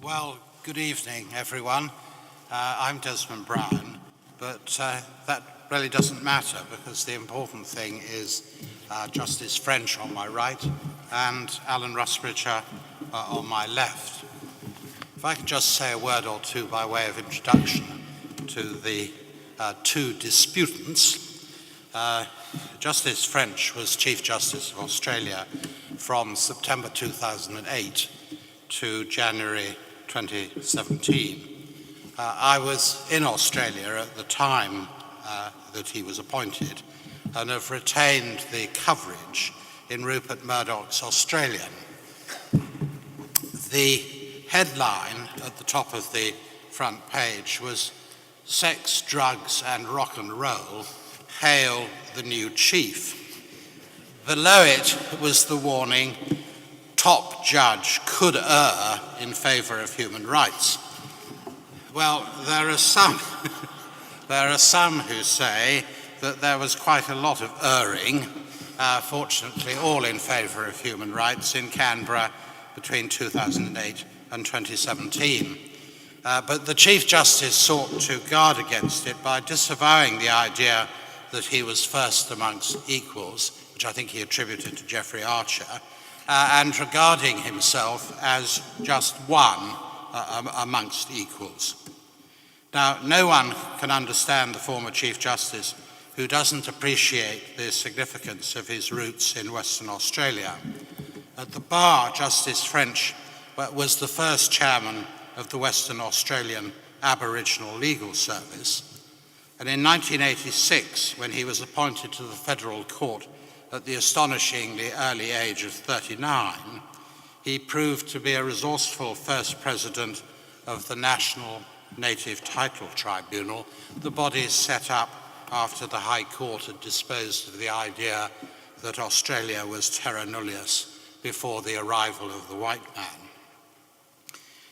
Well, good evening, everyone. I'm Desmond Browne, but that really doesn't matter because the important thing is Justice French on my right and Alan Rusbridger on my left. If I can just say a word or two by way of introduction to the two disputants. Justice French was Chief Justice of Australia from September 2008 to January 2017. I was in Australia at the time that he was appointed and have retained the coverage in Rupert Murdoch's Australian. The headline at the top of the front page was "Sex, Drugs and Rock and Roll, Hail the New Chief." Below it was the warning, "Top judge could err in favour of human rights." Well, there are some who say that there was quite a lot of erring, fortunately all in favour of human rights in Canberra between 2008 and 2017. But the Chief Justice sought to guard against it by disavowing the idea that he was first amongst equals, which I think he attributed to Geoffrey Archer, and regarding himself as just one amongst equals. Now, no one can understand the former Chief Justice who doesn't appreciate the significance of his roots in Western Australia. At the bar, Justice French was the first chairman of the Western Australian Aboriginal Legal Service, and in 1986, when he was appointed to the Federal Court at the astonishingly early age of 39, he proved to be a resourceful first president of the National Native Title Tribunal, the body set up after the High Court had disposed of the idea that Australia was terra nullius before the arrival of the white man.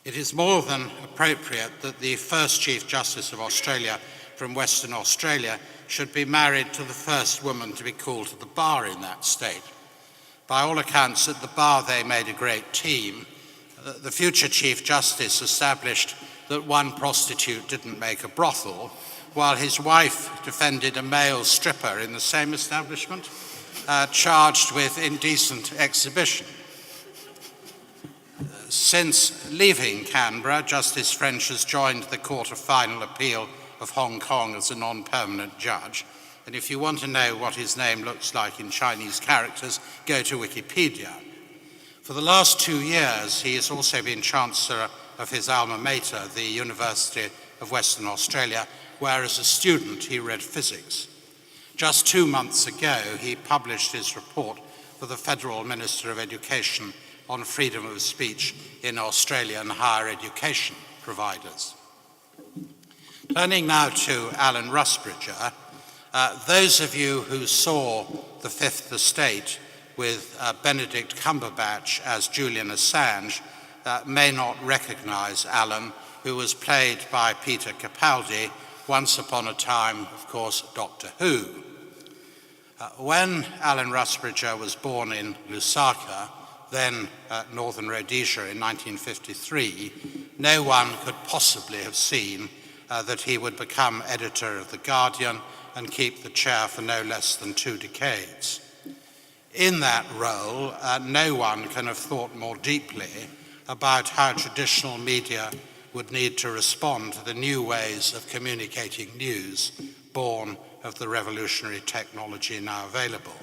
It is more than appropriate that the first Chief Justice of Australia from Western Australia should be married to the first woman to be called to the bar in that state. By all accounts, at the bar they made a great team. The future Chief Justice established that one prostitute didn't make a brothel, while his wife defended a male stripper in the same establishment, charged with indecent exhibition. Since leaving Canberra, Justice French has joined the Court of Final Appeal of Hong Kong as a non-permanent judge. And if you want to know what his name looks like in Chinese characters, go to Wikipedia. For the last 2 years, he has also been Chancellor of his alma mater, the University of Western Australia, where as a student he read physics. Just 2 months ago, he published his report for the Federal Minister of Education on freedom of speech in Australian higher education providers. Turning now to Alan Rusbridger, those of you who saw The Fifth Estate with Benedict Cumberbatch as Julian Assange may not recognise Alan, who was played by Peter Capaldi, once upon a time, of course, Doctor Who. When Alan Rusbridger was born in Lusaka, then Northern Rhodesia in 1953, no one could possibly have seen that he would become editor of The Guardian and keep the chair for no less than 2 decades. In that role, no one can have thought more deeply about how traditional media would need to respond to the new ways of communicating news born of the revolutionary technology now available.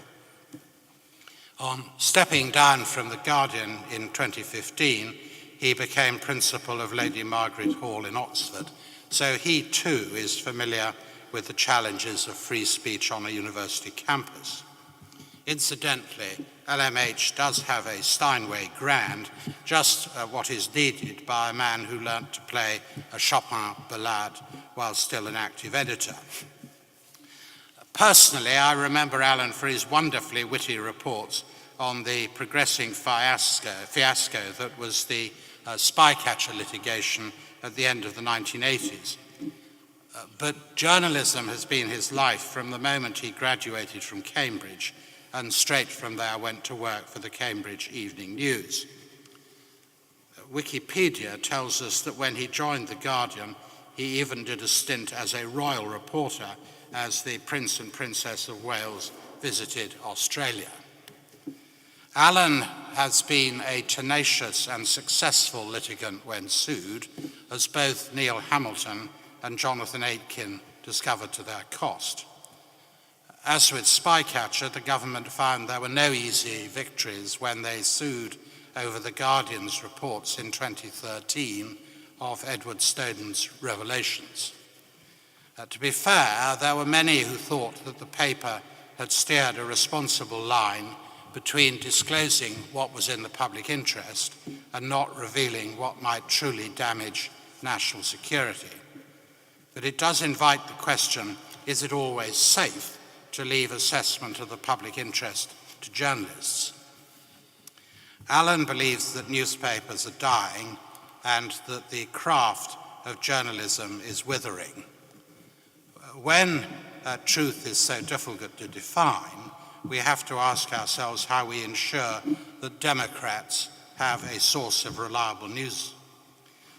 On stepping down from The Guardian in 2015, he became principal of Lady Margaret Hall in Oxford, so he too is familiar with the challenges of free speech on a university campus. Incidentally, LMH does have a Steinway Grand, just what is needed by a man who learnt to play a Chopin ballade while still an active editor. Personally, I remember Alan for his wonderfully witty reports on the progressing fiasco that was the spycatcher litigation at the end of the 1980s. But journalism has been his life from the moment he graduated from Cambridge, and straight from there went to work for the Cambridge Evening News. Wikipedia tells us that when he joined The Guardian, he even did a stint as a royal reporter as the Prince and Princess of Wales visited Australia. Alan has been a tenacious and successful litigant when sued, as both Neil Hamilton and Jonathan Aitken discovered to their cost. As with Spycatcher, the government found there were no easy victories when they sued over The Guardian's reports in 2013 of Edward Snowden's revelations. To be fair, there were many who thought that the paper had steered a responsible line between disclosing what was in the public interest and not revealing what might truly damage national security. But it does invite the question, is it always safe to leave assessment of the public interest to journalists? Alan believes that newspapers are dying and that the craft of journalism is withering. When truth is so difficult to define, we have to ask ourselves how we ensure that Democrats have a source of reliable news.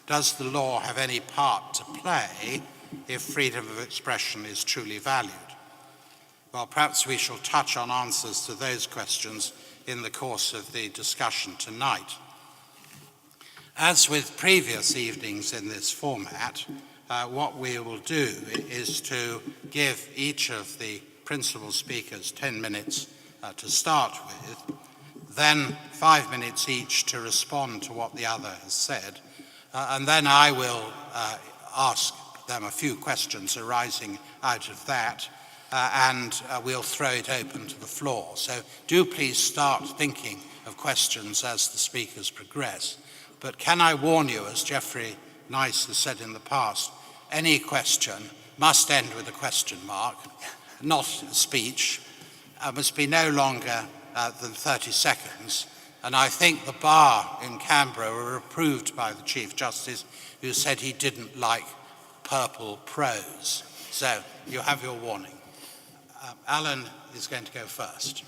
Does the law have any part to play if freedom of expression is truly valued? Well, perhaps we shall touch on answers to those questions in the course of the discussion tonight. As with previous evenings in this format, what we will do is to give each of the principal speakers 10 minutes to start with, then 5 minutes each to respond to what the other has said, and then I will ask them a few questions arising out of that, and we'll throw it open to the floor. So do please start thinking of questions as the speakers progress. But can I warn you, as Geoffrey Nice has said in the past, any question must end with a question mark, not a speech, must be no longer than 30 seconds. And I think the bar in Canberra were approved by the Chief Justice, who said he didn't like purple prose. So you have your warning. Alan is going to go first.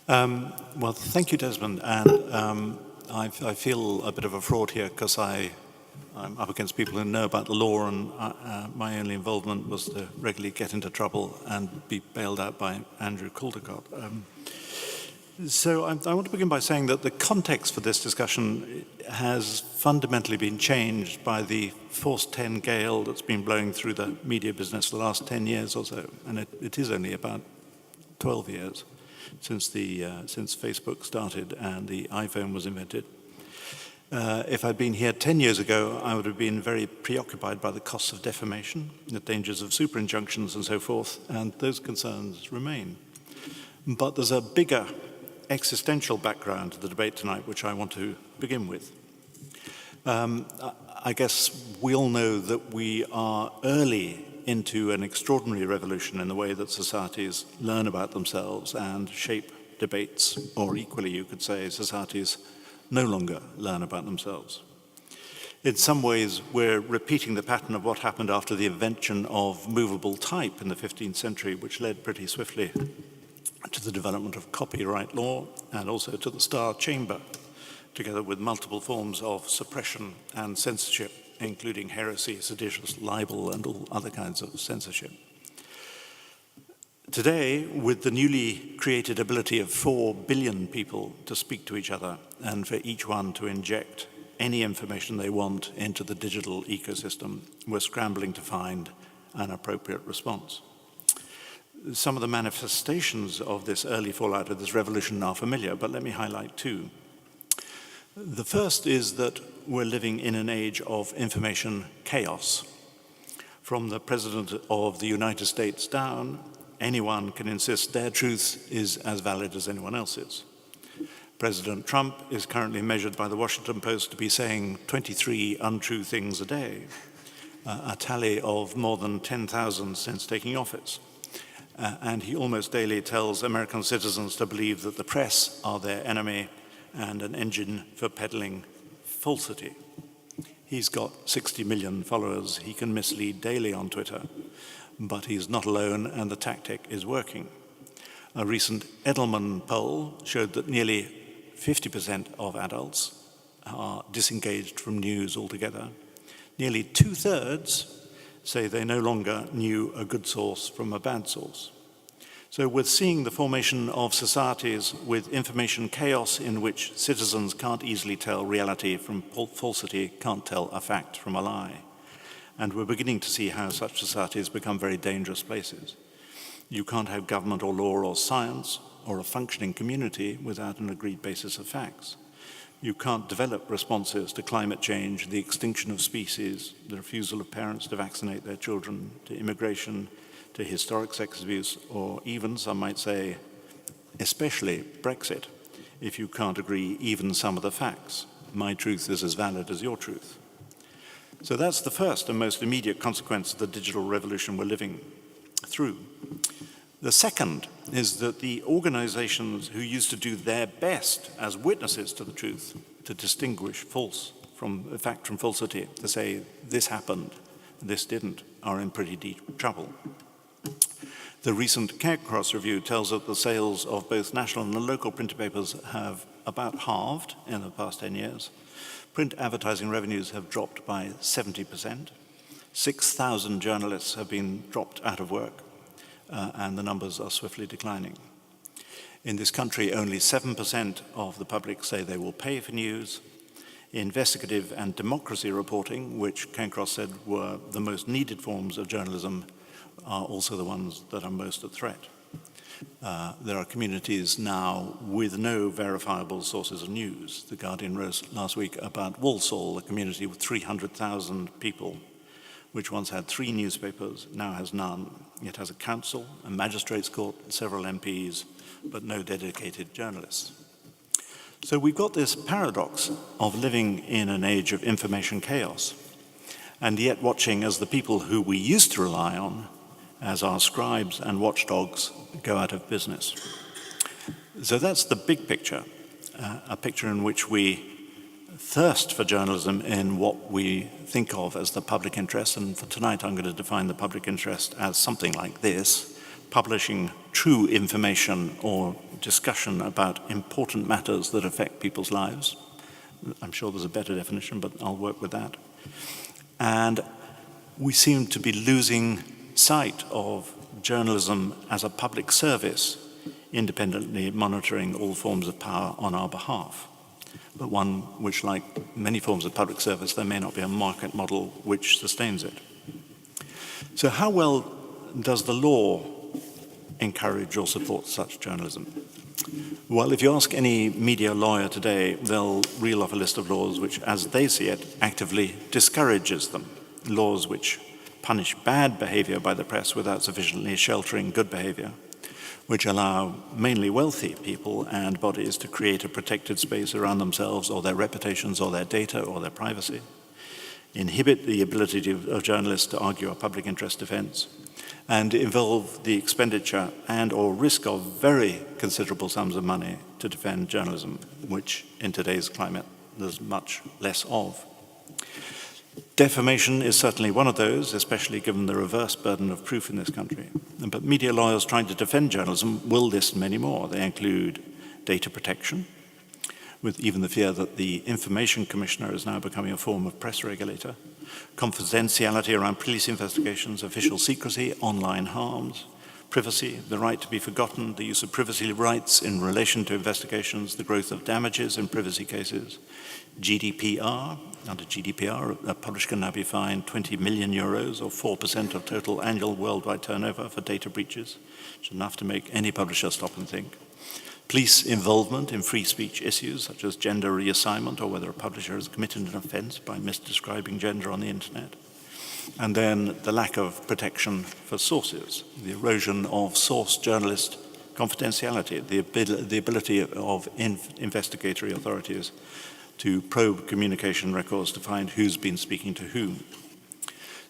Well, thank you, Desmond. And I feel a bit of a fraud here because I'm up against people who know about the law, and my only involvement was to regularly get into trouble and be bailed out by Andrew Caldecott. So I want to begin by saying that the context for this discussion has fundamentally been changed by the Force 10 gale that's been blowing through the media business the last 10 years or so, and it is only about 12 years since Facebook started and the iPhone was invented. If I'd been here 10 years ago, I would have been very preoccupied by the costs of defamation, the dangers of super injunctions and so forth, and those concerns remain. But there's a bigger existential background to the debate tonight, which I want to begin with. I guess we all know that we are early into an extraordinary revolution in the way that societies learn about themselves and shape debates, or equally, you could say, societies no longer learn about themselves. In some ways, we're repeating the pattern of what happened after the invention of movable type in the 15th century, which led pretty swiftly to the development of copyright law and also to the Star Chamber, together with multiple forms of suppression and censorship, including heresy, seditious libel, and all other kinds of censorship. Today, with the newly created ability of 4 billion people to speak to each other and for each one to inject any information they want into the digital ecosystem, we're scrambling to find an appropriate response. Some of the manifestations of this early fallout of this revolution are familiar, but let me highlight 2. The first is that we're living in an age of information chaos. From the President of the United States down, anyone can insist their truth is as valid as anyone else's. President Trump is currently measured by the Washington Post to be saying 23 untrue things a day, a tally of more than 10,000 since taking office. And he almost daily tells American citizens to believe that the press are their enemy and an engine for peddling falsity. He's got 60 million followers. He can mislead daily on Twitter, but he's not alone, and the tactic is working. A recent Edelman poll showed that nearly 50% of adults are disengaged from news altogether. Nearly 2/3 say they no longer knew a good source from a bad source. So we're seeing the formation of societies with information chaos in which citizens can't easily tell reality from falsity, can't tell a fact from a lie. And we're beginning to see how such societies become very dangerous places. You can't have government or law or science or a functioning community without an agreed basis of facts. You can't develop responses to climate change, the extinction of species, the refusal of parents to vaccinate their children, to immigration, to historic sex abuse, or even, some might say, especially Brexit, if you can't agree even some of the facts. My truth is as valid as your truth. So that's the first and most immediate consequence of the digital revolution we're living through. The second is that the organizations who used to do their best as witnesses to the truth, to distinguish false from fact from falsity, to say this happened, this didn't, are in pretty deep trouble. The recent Cairncross review tells us that the sales of both national and local printed papers have about halved in the past 10 years. Print advertising revenues have dropped by 70%. 6,000 journalists have been dropped out of work, and the numbers are swiftly declining. In this country, only 7% of the public say they will pay for news. Investigative and democracy reporting, which Cairncross said were the most needed forms of journalism, are also the ones that are most at threat. There are communities now with no verifiable sources of news. The Guardian wrote last week about Walsall, a community with 300,000 people, which once had 3 newspapers, now has none. It has a council, a magistrates' court, several MPs, but no dedicated journalists. So we've got this paradox of living in an age of information chaos, and yet watching as the people who we used to rely on, as our scribes and watchdogs, go out of business. So that's the big picture, a picture in which we thirst for journalism in what we think of as the public interest. And for tonight, I'm going to define the public interest as something like this: publishing true information or discussion about important matters that affect people's lives. I'm sure there's a better definition, but I'll work with that. And we seem to be losing sight of journalism as a public service, independently monitoring all forms of power on our behalf, but one which, like many forms of public service, there may not be a market model which sustains it. So how well does the law encourage or support such journalism? Well, if you ask any media lawyer today, they'll reel off a list of laws which, as they see it, actively discourages them. Laws which punish bad behavior by the press without sufficiently sheltering good behavior, which allow mainly wealthy people and bodies to create a protected space around themselves or their reputations or their data or their privacy, inhibit the ability of journalists to argue a public interest defense, and involve the expenditure and or risk of very considerable sums of money to defend journalism, which in today's climate there's much less of. Defamation is certainly one of those, especially given the reverse burden of proof in this country. But media lawyers trying to defend journalism will list many more. They include data protection, with even the fear that the Information Commissioner is now becoming a form of press regulator, confidentiality around police investigations, official secrecy, online harms, privacy, the right to be forgotten, the use of privacy rights in relation to investigations, the growth of damages in privacy cases, GDPR. Under GDPR, a publisher can now be fined 20 million euros or 4% of total annual worldwide turnover for data breaches, which is enough to make any publisher stop and think. Police involvement in free speech issues such as gender reassignment or whether a publisher has committed an offence by misdescribing gender on the internet. And then the lack of protection for sources, the erosion of source journalist confidentiality, the ability of investigatory authorities to probe communication records to find who's been speaking to whom.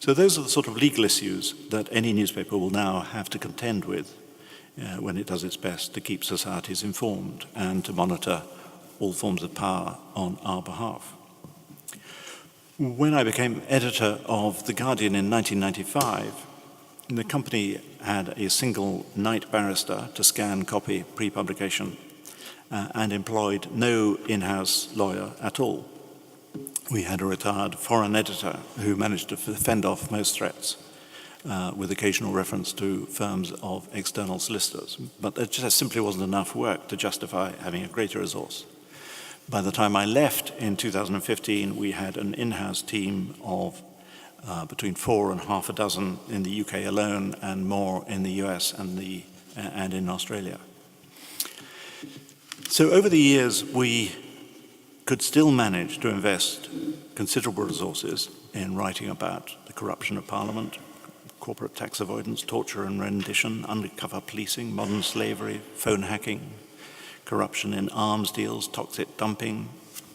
So those are the sort of legal issues that any newspaper will now have to contend with when it does its best to keep societies informed and to monitor all forms of power on our behalf. When I became editor of The Guardian in 1995, the company had a single night barrister to scan copy pre-publication and employed no in-house lawyer at all. we had a retired foreign editor who managed to fend off most threats with occasional reference to firms of external solicitors. But it just simply wasn't enough work to justify having a greater resource. By the time I left in 2015, we had an in-house team of between 4 and half a dozen in the UK alone, and more in the US and in Australia. So over the years, we could still manage to invest considerable resources in writing about the corruption of Parliament, corporate tax avoidance, torture and rendition, undercover policing, modern slavery, phone hacking, corruption in arms deals, toxic dumping,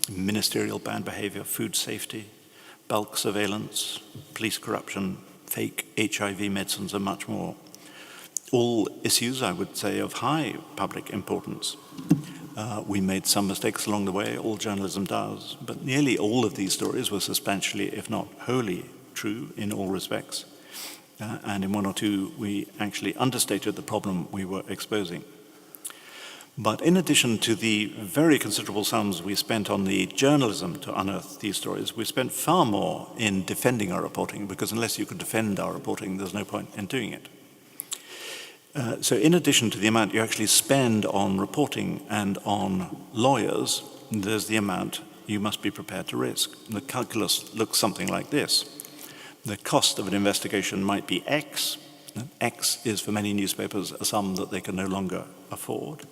ministerial bad behavior, food safety, bulk surveillance, police corruption, fake HIV medicines, and much more. All issues, I would say, of high public importance. We made some mistakes along the way, all journalism does, but nearly all of these stories were substantially, if not wholly, true in all respects. And in one or two, we actually understated the problem we were exposing. But in addition to the very considerable sums we spent on the journalism to unearth these stories, we spent far more in defending our reporting, because unless you could defend our reporting, there's no point in doing it. So in addition to the amount you actually spend on reporting and on lawyers, there's the amount you must be prepared to risk. And the calculus looks something like this. The cost of an investigation might be X. X is for many newspapers a sum that they can no longer afford.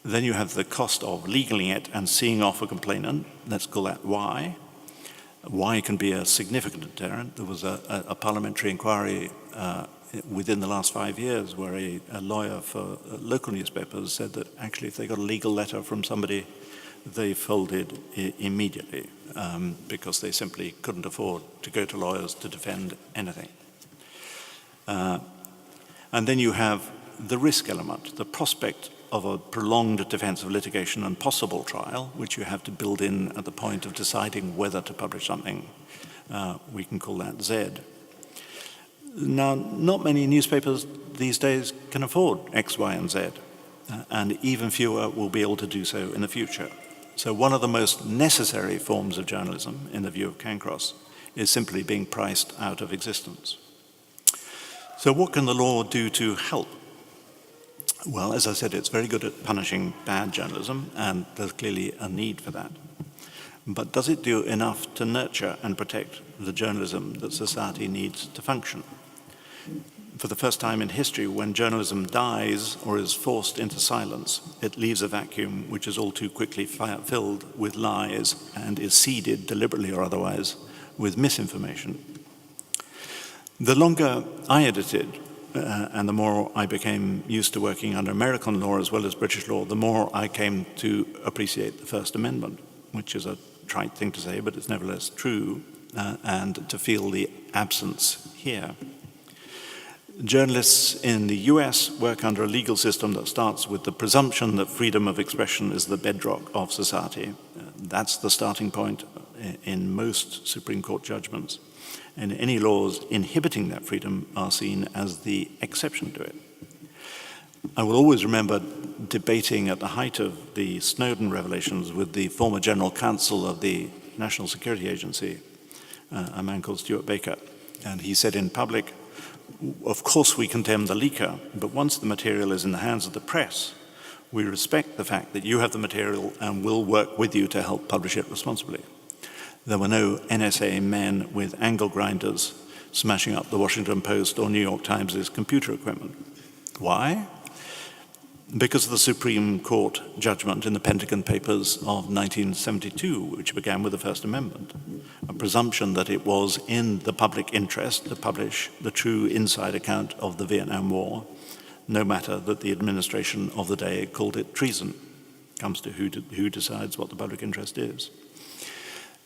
Then you have the cost of legaling it and seeing off a complainant. Let's call that Y. Y can be a significant deterrent. There was a parliamentary inquiry within the last 5 years where a lawyer for local newspapers said that actually if they got a legal letter from somebody, they folded immediately because they simply couldn't afford to go to lawyers to defend anything. And then you have the risk element, the prospect of a prolonged defense of litigation and possible trial, which you have to build in at the point of deciding whether to publish something. We can call that Z. Now, not many newspapers these days can afford X, Y, and Z, and even fewer will be able to do so in the future. So one of the most necessary forms of journalism, in the view of Cancross, is simply being priced out of existence. So what can the law do to help? Well, as I said, it's very good at punishing bad journalism, and there's clearly a need for that. But does it do enough to nurture and protect the journalism that society needs to function? For the first time in history, when journalism dies or is forced into silence, it leaves a vacuum which is all too quickly filled with lies and is seeded, deliberately or otherwise, with misinformation. The longer I edited, and the more I became used to working under American law as well as British law, the more I came to appreciate the First Amendment, which is a trite thing to say, but it's nevertheless true, and to feel the absence here. Journalists in the US work under a legal system that starts with the presumption that freedom of expression is the bedrock of society. That's the starting point in most Supreme Court judgments. And any laws inhibiting that freedom are seen as the exception to it. I will always remember debating at the height of the Snowden revelations with the former general counsel of the National Security Agency, a man called Stuart Baker. And he said in public, of course we condemn the leaker, but once the material is in the hands of the press, we respect the fact that you have the material and will work with you to help publish it responsibly. There were no NSA men with angle grinders smashing up the Washington Post or New York Times' computer equipment. Why? Because of the Supreme Court judgment in the Pentagon Papers of 1972, which began with the First Amendment, a presumption that it was in the public interest to publish the true inside account of the Vietnam War, no matter that the administration of the day called it treason. Comes to who decides what the public interest is.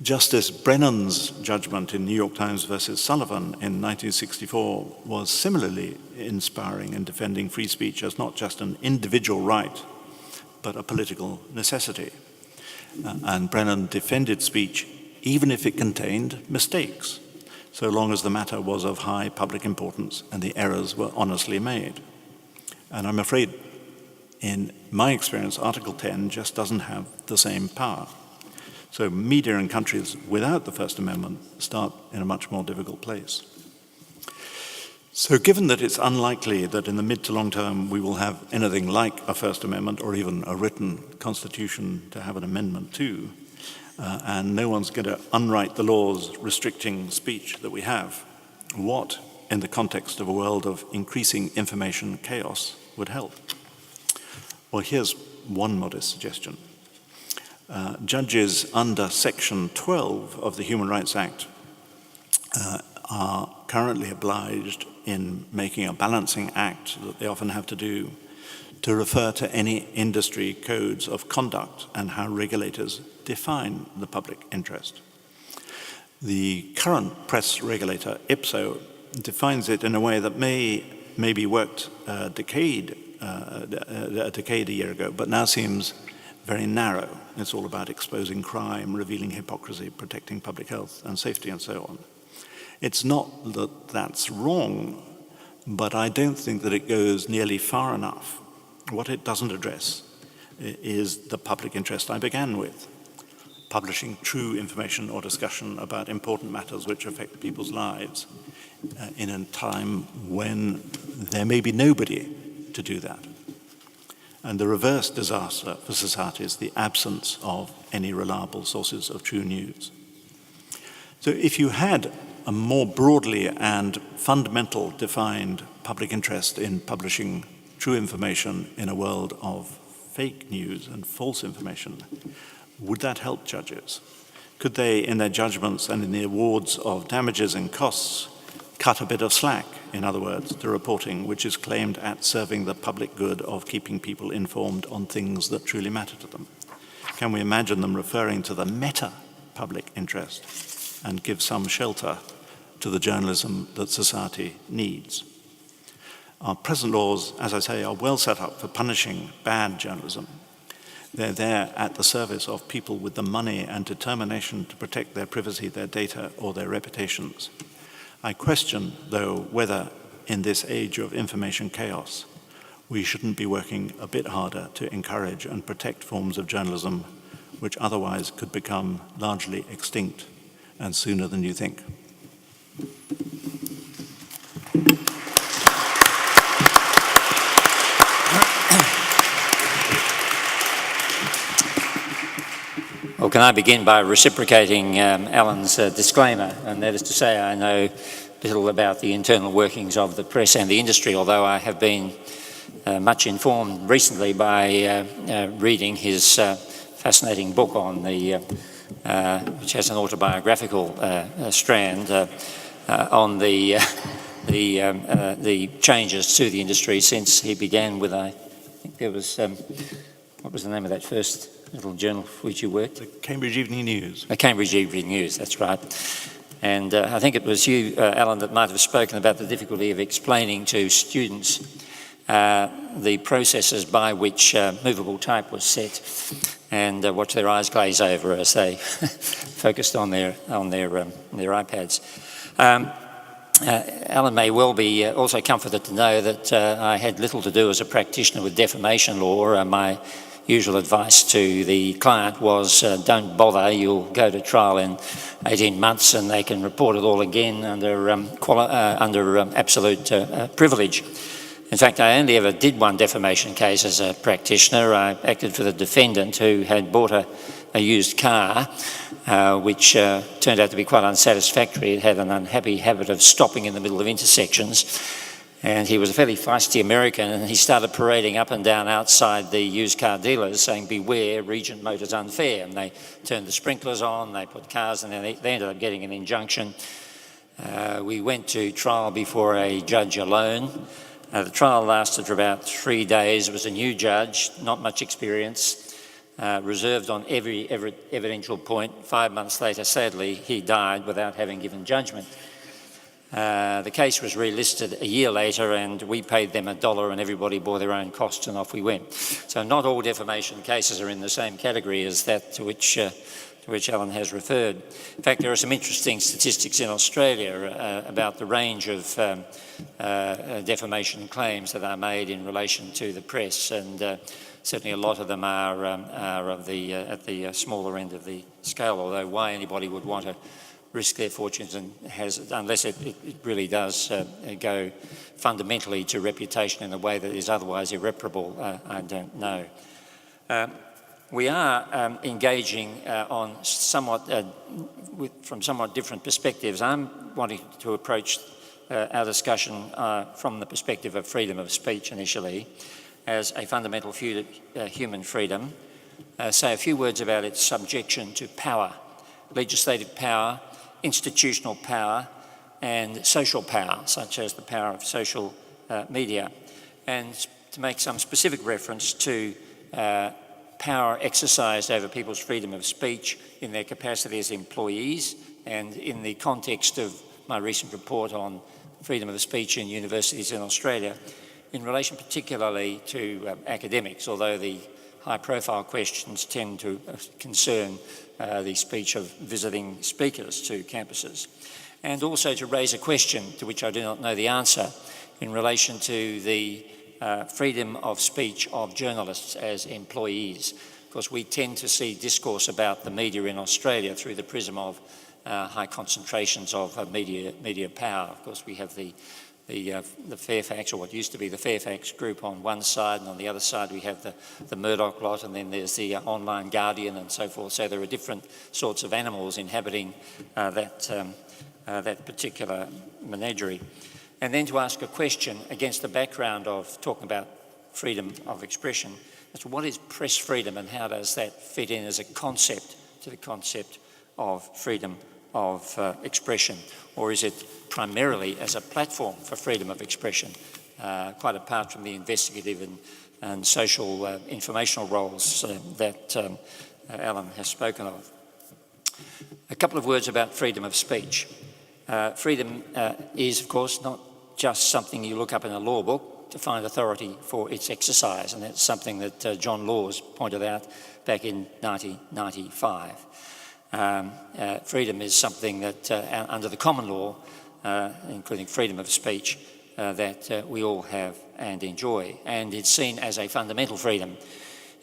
Justice Brennan's judgment in New York Times versus Sullivan in 1964 was similarly inspiring in defending free speech as not just an individual right, but a political necessity. And Brennan defended speech even if it contained mistakes, so long as the matter was of high public importance and the errors were honestly made. And I'm afraid, in my experience, Article 10 just doesn't have the same power. So media in countries without the First Amendment start in a much more difficult place. So given that it's unlikely that in the mid to long term we will have anything like a First Amendment or even a written constitution to have an amendment to, and no one's going to unwrite the laws restricting speech that we have, what, in the context of a world of increasing information chaos, would help? Well, here's one modest suggestion. Judges under Section 12 of the Human Rights Act are currently obliged in making a balancing act that they often have to do to refer to any industry codes of conduct and how regulators define the public interest. The current press regulator, IPSO, defines it in a way that maybe worked a decade a year ago, but now seems very narrow. It's all about exposing crime, revealing hypocrisy, protecting public health and safety, and so on. It's not that that's wrong, but I don't think that it goes nearly far enough. What it doesn't address is the public interest I began with, publishing true information or discussion about important matters which affect people's lives in a time when there may be nobody to do that. And the reverse disaster for society is the absence of any reliable sources of true news. So if you had a more broadly and fundamental defined public interest in publishing true information in a world of fake news and false information, would that help judges? Could they, in their judgments and in the awards of damages and costs, cut a bit of slack, in other words, to reporting which is claimed at serving the public good of keeping people informed on things that truly matter to them? Can we imagine them referring to the meta-public interest and give some shelter to the journalism that society needs? Our present laws, as I say, are well set up for punishing bad journalism. They're there at the service of people with the money and determination to protect their privacy, their data, or their reputations. I question, though, whether in this age of information chaos, we shouldn't be working a bit harder to encourage and protect forms of journalism which otherwise could become largely extinct and sooner than you think. Well, can I begin by reciprocating Alan's disclaimer, and that is to say I know little about the internal workings of the press and the industry, although I have been much informed recently by reading his fascinating book on the, which has an autobiographical strand on the changes to the industry since he began with, I think there was, what was the name of that first little journal for which you worked? The Cambridge Evening News. The Cambridge Evening News, that's right. And I think it was you, Alan, that might have spoken about the difficulty of explaining to students the processes by which movable type was set and watch their eyes glaze over as they focused on their iPads. Alan may well be also comforted to know that I had little to do as a practitioner with defamation law. My usual advice to the client was don't bother, you'll go to trial in 18 months and they can report it all again under absolute privilege. In fact, I only ever did one defamation case as a practitioner. I acted for the defendant who had bought a used car, which turned out to be quite unsatisfactory. It had an unhappy habit of stopping in the middle of intersections. And he was a fairly feisty American, and he started parading up and down outside the used car dealers saying, beware, Regent Motors unfair. And they turned the sprinklers on, they put cars, and then they ended up getting an injunction. We went to trial before a judge alone. The trial lasted for about 3 days. It was a new judge, not much experience, reserved on every evidential point. 5 months later, sadly, he died without having given judgment. The case was relisted a year later and we paid them $1 and everybody bore their own costs and off we went. So not all defamation cases are in the same category as that to which to which Alan has referred. In fact, there are some interesting statistics in Australia about the range of defamation claims that are made in relation to the press, and certainly a lot of them are at the smaller end of the scale, although why anybody would want to risk their fortunes unless it really does go fundamentally to reputation in a way that is otherwise irreparable, I don't know. We are engaging on from somewhat different perspectives. I'm wanting to approach our discussion from the perspective of freedom of speech initially as a fundamental human freedom. Say a few words about its subjection to power, legislative power, institutional power, and social power, such as the power of social media, and to make some specific reference to power exercised over people's freedom of speech in their capacity as employees, and in the context of my recent report on freedom of speech in universities in Australia, in relation particularly to academics, although the high-profile questions tend to concern the speech of visiting speakers to campuses. And also to raise a question to which I do not know the answer in relation to the freedom of speech of journalists as employees. Of course, we tend to see discourse about the media in Australia through the prism of high concentrations of media power. Of course, we have the Fairfax, or what used to be the Fairfax group on one side, and on the other side we have the Murdoch lot, and then there's the online Guardian and so forth. So there are different sorts of animals inhabiting that particular menagerie. And then to ask a question against the background of talking about freedom of expression, as to what is press freedom and how does that fit in as a concept to the concept of freedom of expression, or is it primarily as a platform for freedom of expression, quite apart from the investigative and social informational roles that Alan has spoken of. A couple of words about freedom of speech. Freedom is, of course, not just something you look up in a law book to find authority for its exercise, and that's something that John Laws pointed out back in 1995. Freedom is something that under the common law, including freedom of speech, that we all have and enjoy, and it's seen as a fundamental freedom.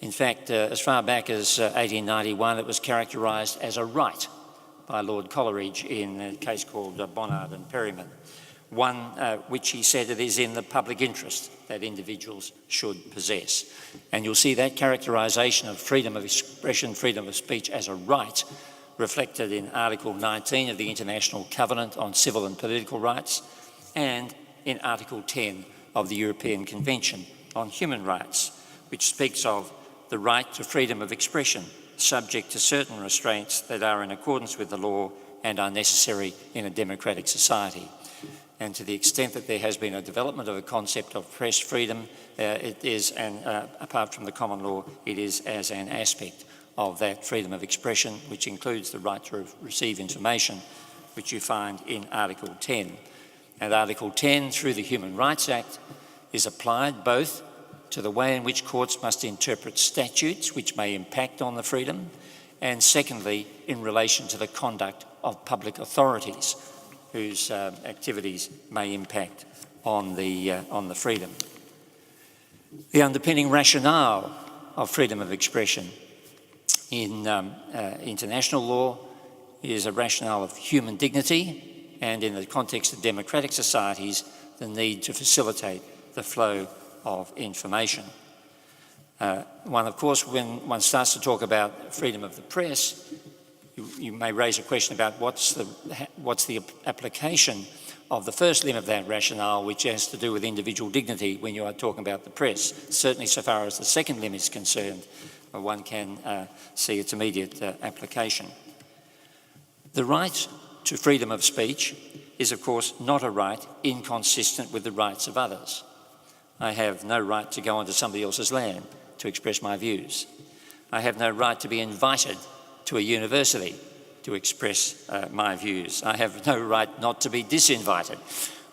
In fact, as far back as 1891, it was characterised as a right by Lord Coleridge in a case called Bonnard and Perryman, one which he said it is in the public interest that individuals should possess. And you'll see that characterisation of freedom of expression, freedom of speech as a right reflected in Article 19 of the International Covenant on Civil and Political Rights, and in Article 10 of the European Convention on Human Rights, which speaks of the right to freedom of expression, subject to certain restraints that are in accordance with the law and are necessary in a democratic society. And to the extent that there has been a development of a concept of press freedom, it is, apart from the common law, it is as an aspect of that freedom of expression, which includes the right to receive information, which you find in Article 10. And Article 10, through the Human Rights Act, is applied both to the way in which courts must interpret statutes which may impact on the freedom, and secondly, in relation to the conduct of public authorities whose activities may impact on the freedom. The underpinning rationale of freedom of expression in international law is a rationale of human dignity, and in the context of democratic societies, the need to facilitate the flow of information. Of course, when one starts to talk about freedom of the press, you may raise a question about what's the application of the first limb of that rationale, which has to do with individual dignity when you are talking about the press. Certainly, so far as the second limb is concerned, one can see its immediate application. The right to freedom of speech is, of course, not a right inconsistent with the rights of others. I have no right to go onto somebody else's land to express my views. I have no right to be invited to a university to express my views. I have no right not to be disinvited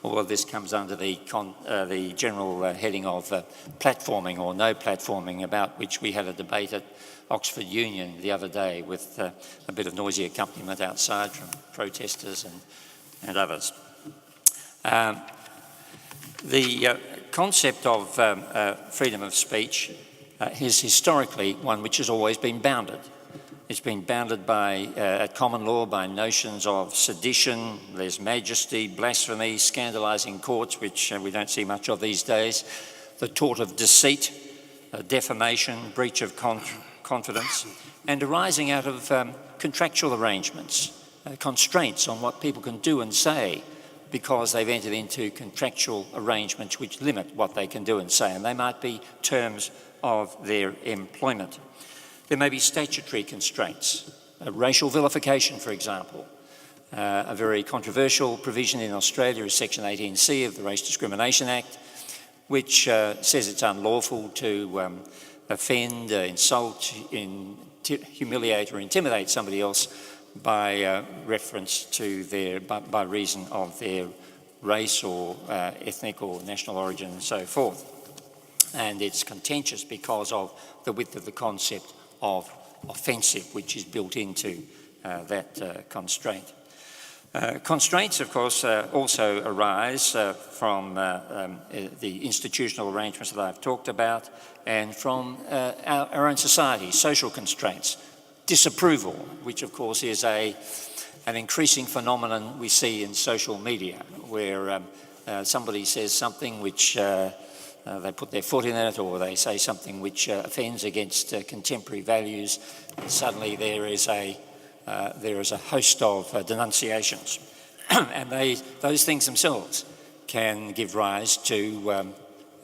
All of this comes under the general heading of platforming or no platforming, about which we had a debate at Oxford Union the other day with a bit of noisy accompaniment outside from protesters and others. The concept of freedom of speech is historically one which has always been bounded. It's been bounded by, at common law, by notions of sedition, lèse majesty, blasphemy, scandalising courts, which we don't see much of these days, the tort of deceit, defamation, breach of confidence, and arising out of contractual arrangements, constraints on what people can do and say because they've entered into contractual arrangements which limit what they can do and say, and they might be terms of their employment. There may be statutory constraints, racial vilification, for example. A very controversial provision in Australia is Section 18C of the Race Discrimination Act, which says it's unlawful to offend, insult, humiliate or intimidate somebody else by reference to by reason of their race or ethnic or national origin and so forth. And it's contentious because of the width of the concept of offensive, which is built into that constraint. Constraints, of course, also arise from the institutional arrangements that I've talked about and from our own society, social constraints. Disapproval, which of course is an increasing phenomenon we see in social media, where somebody says something which they put their foot in it, or they say something which offends against contemporary values, and suddenly there is a host of denunciations. And those things themselves can give rise to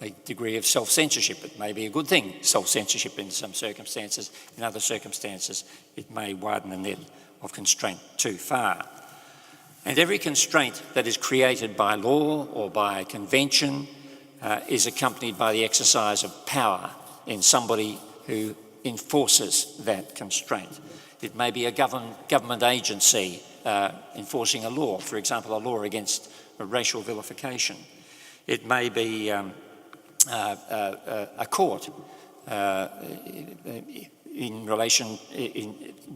a degree of self-censorship. It may be a good thing, self-censorship in some circumstances. In other circumstances, it may widen the net of constraint too far. And every constraint that is created by law or by convention is accompanied by the exercise of power in somebody who enforces that constraint. It may be a government agency enforcing a law, for example, a law against racial vilification. It may be a court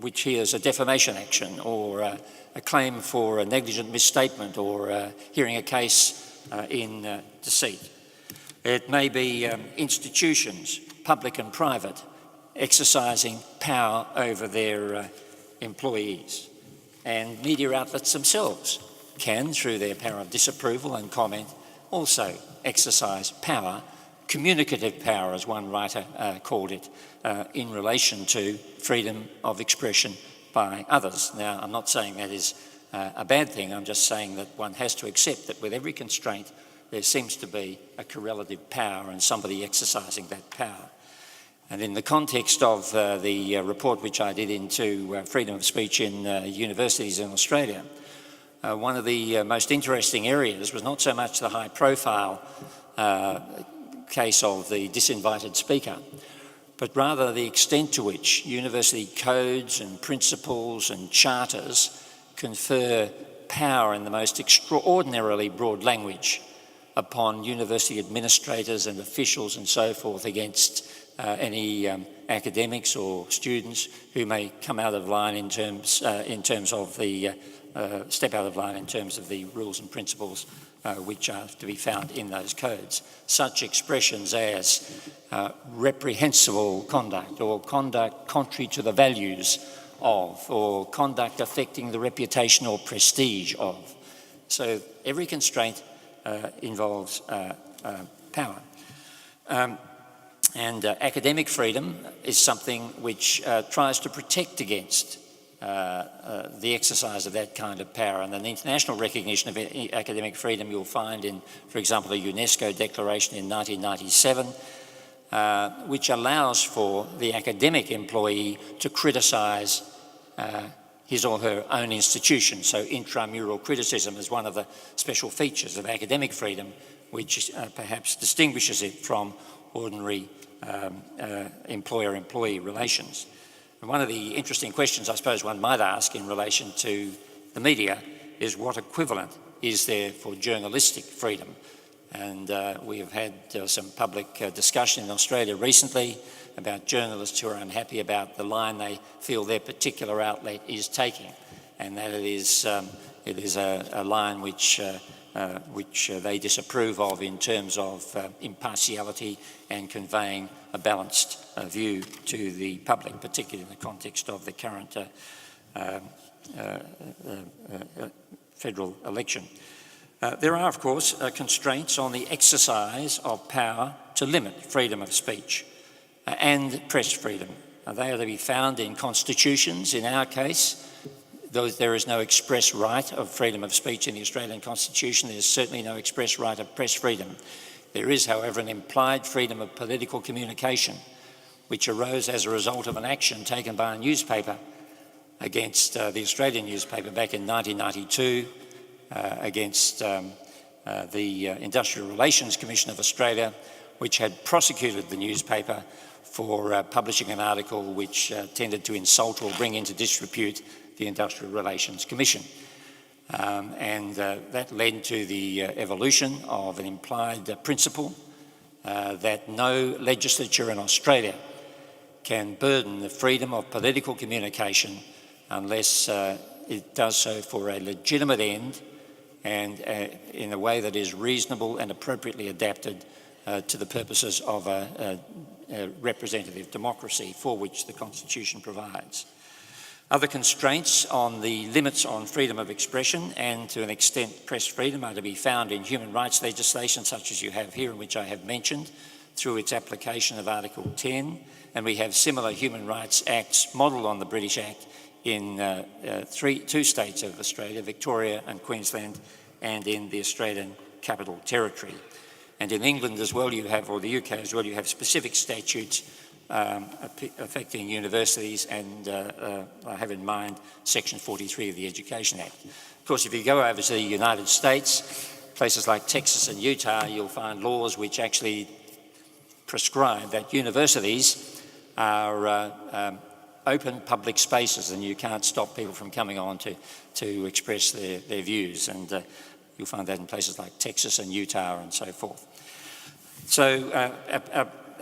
which hears a defamation action, or a claim for a negligent misstatement, or hearing a case in deceit. It may be institutions, public and private, exercising power over their employees. And media outlets themselves can, through their power of disapproval and comment, also exercise power, communicative power, as one writer called it, in relation to freedom of expression by others. Now, I'm not saying that is a bad thing. I'm just saying that one has to accept that with every constraint, there seems to be a correlative power and somebody exercising that power. And in the context of the report which I did into freedom of speech in universities in Australia, one of the most interesting areas was not so much the high-profile case of the disinvited speaker, but rather the extent to which university codes and principles and charters confer power in the most extraordinarily broad language upon university administrators and officials and so forth against any academics or students who may come out of line in terms of the step out of line in terms of the rules and principles which are to be found in those codes. Such expressions as reprehensible conduct, or conduct contrary to the values of, or conduct affecting the reputation or prestige of. So every constraint involves power. And academic freedom is something which tries to protect against the exercise of that kind of power. And an international recognition of academic freedom you'll find in, for example, a UNESCO declaration in 1997, which allows for the academic employee to criticise his or her own institution. So intramural criticism is one of the special features of academic freedom, which perhaps distinguishes it from ordinary employer-employee relations. And one of the interesting questions I suppose one might ask in relation to the media is what equivalent is there for journalistic freedom? And we have had some public discussion in Australia recently about journalists who are unhappy about the line they feel their particular outlet is taking, and that it is a line which they disapprove of in terms of impartiality and conveying a balanced view to the public, particularly in the context of the current federal election. There are, of course, constraints on the exercise of power to limit freedom of speech and press freedom. They are to be found in constitutions. In our case, though there is no express right of freedom of speech in the Australian Constitution, there is certainly no express right of press freedom. There is, however, an implied freedom of political communication, which arose as a result of an action taken by a newspaper against the Australian newspaper back in 1992, against the Industrial Relations Commission of Australia, which had prosecuted the newspaper for publishing an article which tended to insult or bring into disrepute the Industrial Relations Commission. That led to the evolution of an implied principle that no legislature in Australia can burden the freedom of political communication unless it does so for a legitimate end and in a way that is reasonable and appropriately adapted to the purposes of a representative democracy for which the Constitution provides. Other constraints on the limits on freedom of expression and, to an extent, press freedom are to be found in human rights legislation such as you have here, and which I have mentioned, through its application of Article 10, and we have similar human rights acts modelled on the British Act in two states of Australia, Victoria and Queensland, and in the Australian Capital Territory. And in England as well you have, or the UK as well, you have specific statutes affecting universities, and I have in mind Section 43 of the Education Act. Of course, if you go over to the United States, places like Texas and Utah, you'll find laws which actually prescribe that universities are open public spaces and you can't stop people from coming on to express their views, and you'll find that in places like Texas and Utah and so forth. So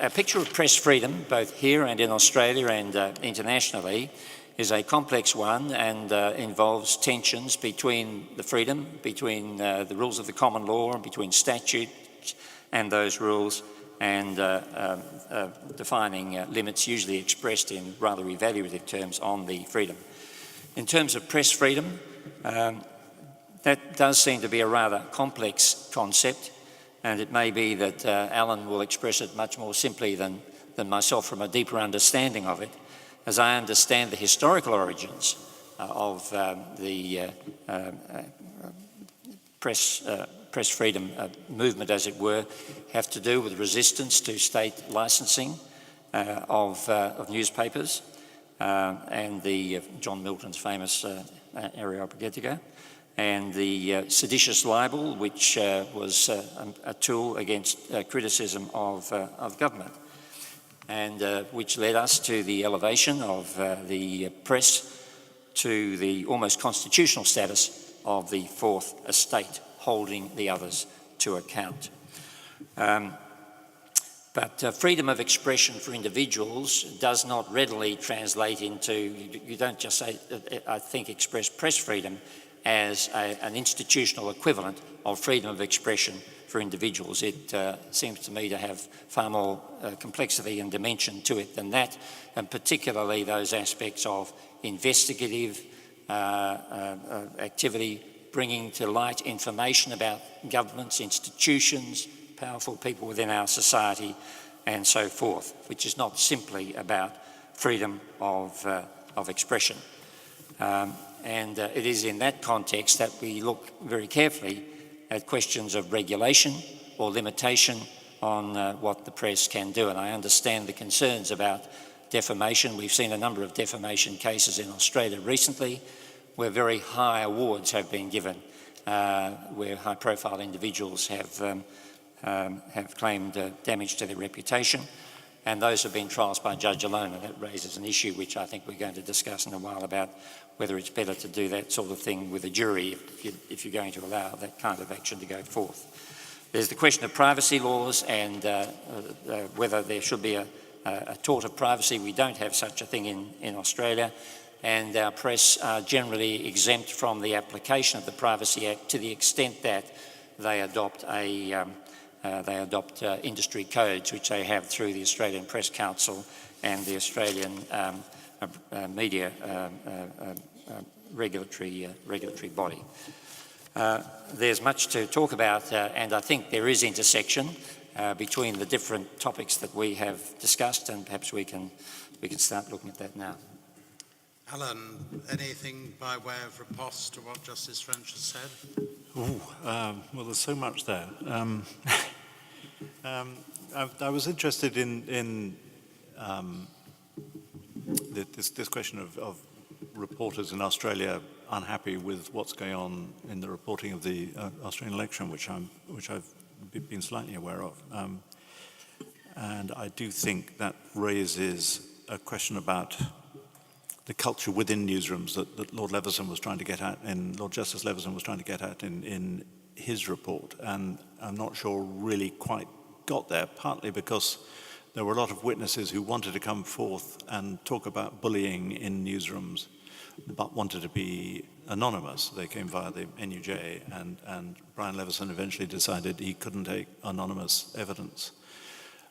a picture of press freedom, both here and in Australia and internationally, is a complex one and involves tensions between the freedom, between the rules of the common law and between statutes and those rules, and defining limits usually expressed in rather evaluative terms on the freedom. In terms of press freedom, that does seem to be a rather complex concept, and it may be that Alan will express it much more simply than myself from a deeper understanding of it. As I understand the historical origins of the press freedom movement, as it were, have to do with resistance to state licensing of newspapers and the John Milton's famous Areopagitica, and the seditious libel, which was a tool against criticism of government, and which led us to the elevation of the press to the almost constitutional status of the Fourth Estate, holding the others to account. But freedom of expression for individuals does not readily translate into, you don't just say, I think, express press freedom as an institutional equivalent of freedom of expression for individuals. It seems to me to have far more complexity and dimension to it than that, and particularly those aspects of investigative activity, bringing to light information about governments, institutions, powerful people within our society, and so forth, which is not simply about freedom of expression. And it is in that context that we look very carefully at questions of regulation or limitation on what the press can do. And I understand the concerns about defamation. We've seen a number of defamation cases in Australia recently where very high awards have been given, where high-profile individuals have claimed damage to their reputation. and those have been trials by judge alone, and that raises an issue which I think we're going to discuss in a while about whether it's better to do that sort of thing with a jury if you're going to allow that kind of action to go forth. There's the question of privacy laws and whether there should be a tort of privacy. We don't have such a thing in Australia, and our press are generally exempt from the application of the Privacy Act to the extent that they adopt industry codes, which they have through the Australian Press Council and the Australian media regulatory body. There's much to talk about, and I think there is intersection between the different topics that we have discussed, and perhaps we can start looking at that now. Alan, anything by way of riposte to what Justice French has said? Well, there's so much there. I was interested in this question of reporters in Australia unhappy with what's going on in the reporting of the Australian election, which I've been slightly aware of. And I do think that raises a question about the culture within newsrooms that Lord Leveson was trying to get at, and Lord Justice Leveson was trying to get at in his report. And I'm not sure really quite got there, partly because there were a lot of witnesses who wanted to come forth and talk about bullying in newsrooms, but wanted to be anonymous. They came via the NUJ, and Brian Leveson eventually decided he couldn't take anonymous evidence.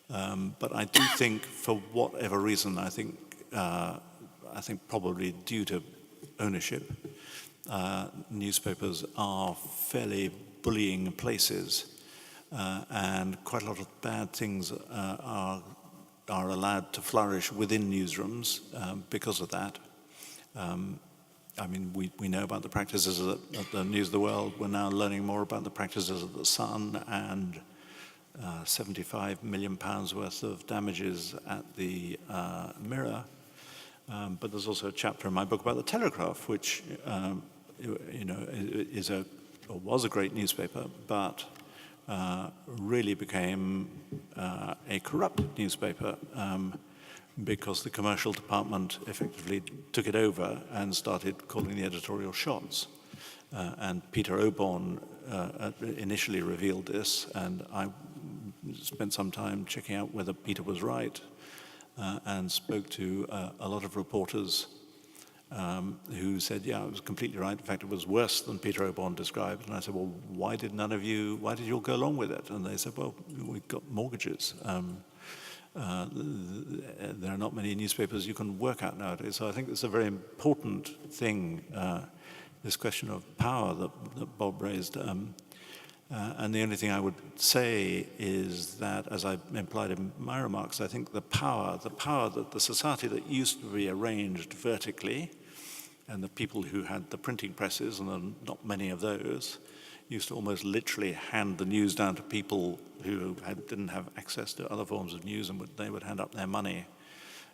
But I do think, for whatever reason, I think probably due to ownership, newspapers are fairly bullying places, and quite a lot of bad things are allowed to flourish within newsrooms because of that. I mean, we know about the practices at the News of the World. We're now learning more about the practices of the Sun, and £75 million worth of damages at the Mirror. But there's also a chapter in my book about the Telegraph, which was a great newspaper, but really became a corrupt newspaper because the commercial department effectively took it over and started calling the editorial shots. And Peter Oborne initially revealed this, and I spent some time checking out whether Peter was right, and spoke to a lot of reporters who said, yeah, it was completely right. In fact, it was worse than Peter Oborne described. And I said, well, why did you all go along with it? And they said, well, we've got mortgages. There are not many newspapers you can work at nowadays. So I think it's a very important thing, this question of power that Bob raised. And the only thing I would say is that, as I implied in my remarks, I think the power that the society that used to be arranged vertically, and the people who had the printing presses, and there are not many of those, used to almost literally hand the news down to people who didn't have access to other forms of news, and they would hand up their money.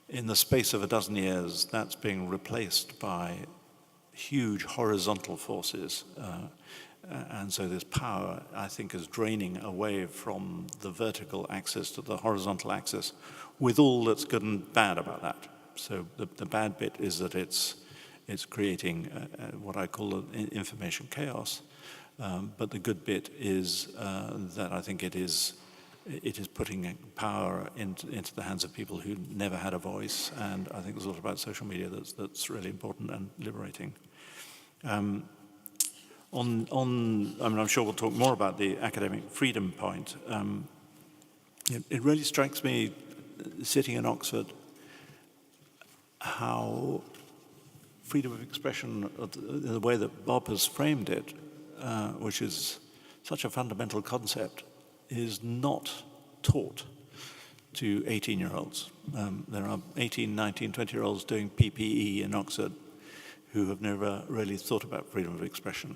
In the space of a dozen years, that's being replaced by huge horizontal forces. And so this power, I think, is draining away from the vertical axis to the horizontal axis, with all that's good and bad about that. So the bad bit is that it's creating what I call information chaos. But the good bit is that I think it is putting power into the hands of people who never had a voice. And I think there's a lot about social media that's really important and liberating. I mean, I'm sure we'll talk more about the academic freedom point. It really strikes me, sitting in Oxford, how freedom of expression, in the way that Bob has framed it, which is such a fundamental concept, is not taught to 18-year-olds. There are 18, 19, 20-year-olds doing PPE in Oxford who have never really thought about freedom of expression.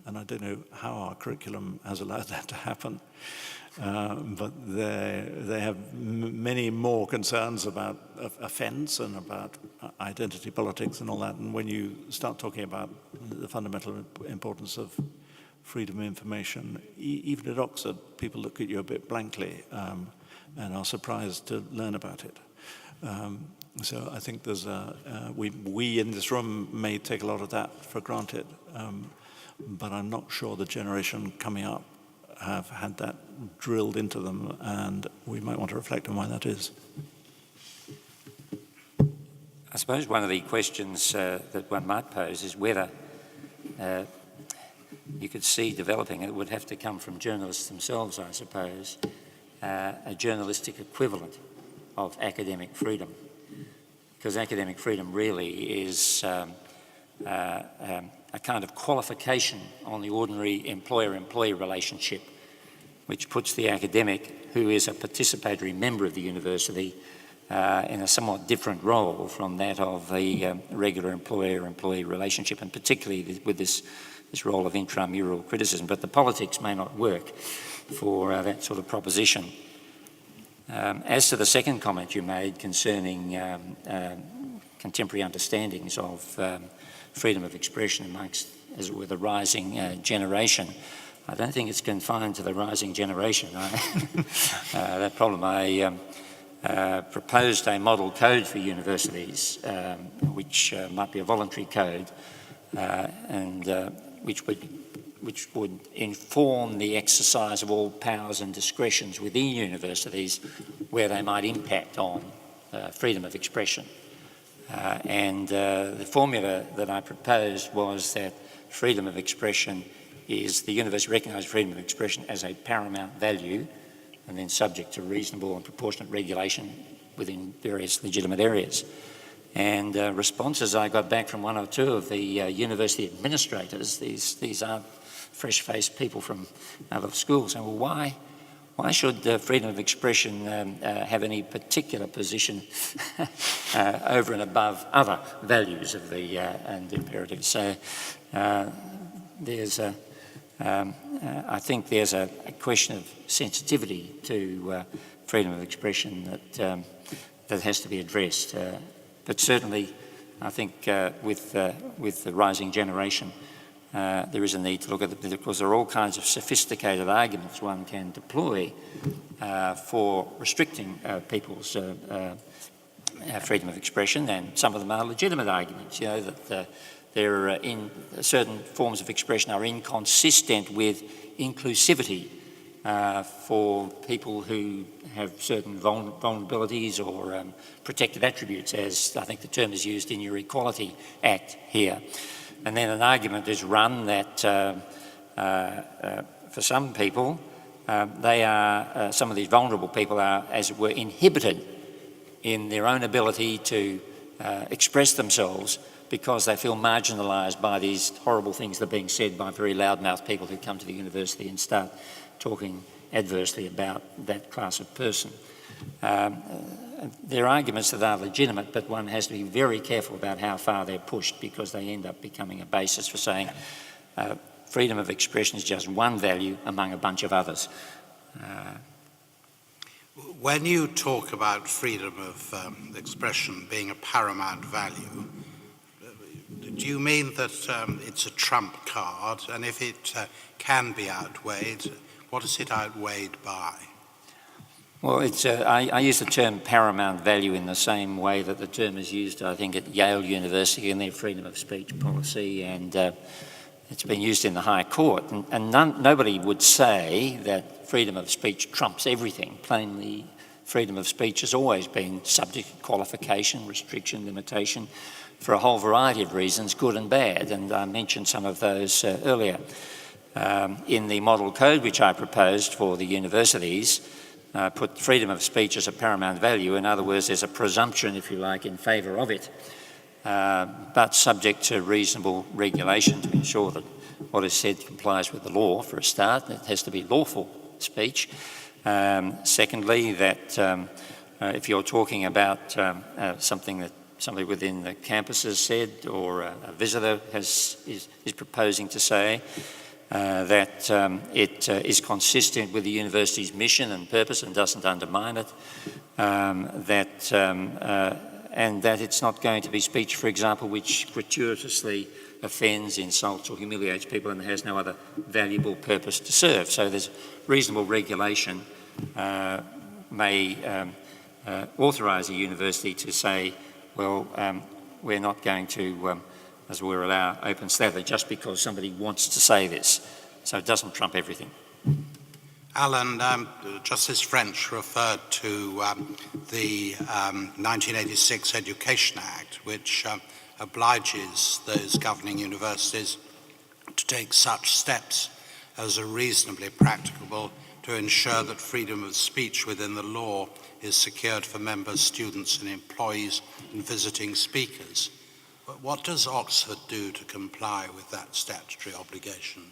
And I don't know how our curriculum has allowed that to happen. But they have many more concerns about offence and about identity politics and all that. And when you start talking about the fundamental importance of freedom of information, even at Oxford, people look at you a bit blankly. and are surprised to learn about it. So I think there's we in this room may take a lot of that for granted, but I'm not sure the generation coming up have had that drilled into them, and we might want to reflect on why that is. I suppose one of the questions that one might pose is whether you could see developing, it would have to come from journalists themselves, I suppose, a journalistic equivalent of academic freedom. Because academic freedom really is a kind of qualification on the ordinary employer-employee relationship, which puts the academic, who is a participatory member of the university, in a somewhat different role from that of the regular employer-employee relationship, and particularly with this role of intramural criticism. But the politics may not work for that sort of proposition. As to the second comment you made concerning contemporary understandings of freedom of expression amongst, as it were, the rising generation, I don't think it's confined to the rising generation. That problem, I proposed a model code for universities, which might be a voluntary code, and which would inform the exercise of all powers and discretions within universities where they might impact on freedom of expression. And the formula that I proposed was that freedom of expression is the university recognised freedom of expression as a paramount value, and then subject to reasonable and proportionate regulation within various legitimate areas. And responses I got back from one or two of the university administrators, these are fresh-faced people from other schools, saying, well, why should freedom of expression have any particular position over and above other values of the and imperatives? So there's I think there's a question of sensitivity to freedom of expression that has to be addressed. But certainly, I think with the rising generation, there is a need to look at it, because there are all kinds of sophisticated arguments one can deploy for restricting people's freedom of expression, and some of them are legitimate arguments. You know, that there in certain forms of expression are inconsistent with inclusivity for people who have certain vulnerabilities or protected attributes, as I think the term is used in your Equality Act here. And then an argument is run that for some people, they are, some of these vulnerable people are, as it were, inhibited in their own ability to express themselves because they feel marginalised by these horrible things that are being said by very loudmouth people who come to the university and start talking adversely about that class of person. There are arguments that are legitimate, but one has to be very careful about how far they're pushed, because they end up becoming a basis for saying freedom of expression is just one value among a bunch of others. When you talk about freedom of expression being a paramount value, do you mean that it's a trump card, and if it can be outweighed, what is it outweighed by? Well, it's, I use the term paramount value in the same way that the term is used, I think, at Yale University in their freedom of speech policy, and it's been used in the High Court. And nobody would say that freedom of speech trumps everything. Plainly, freedom of speech has always been subject to qualification, restriction, limitation, for a whole variety of reasons, good and bad, and I mentioned some of those earlier. In the model code which I proposed for the universities, put freedom of speech as a paramount value. In other words, there's a presumption, if you like, in favour of it, but subject to reasonable regulation to ensure that what is said complies with the law, for a start. It has to be lawful speech. Secondly, that if you're talking about something that somebody within the campus has said, or a visitor is proposing to say, that it is consistent with the university's mission and purpose and doesn't undermine it, and that it's not going to be speech, for example, which gratuitously offends, insults or humiliates people and has no other valuable purpose to serve. So there's reasonable regulation may authorise a university to say, well, we're not going to, as it were, allow open slather just because somebody wants to say this. So it doesn't trump everything. Alan, Justice French referred to the 1986 Education Act, which obliges those governing universities to take such steps as are reasonably practicable to ensure that freedom of speech within the law is secured for members, students and employees and visiting speakers. But what does Oxford do to comply with that statutory obligation?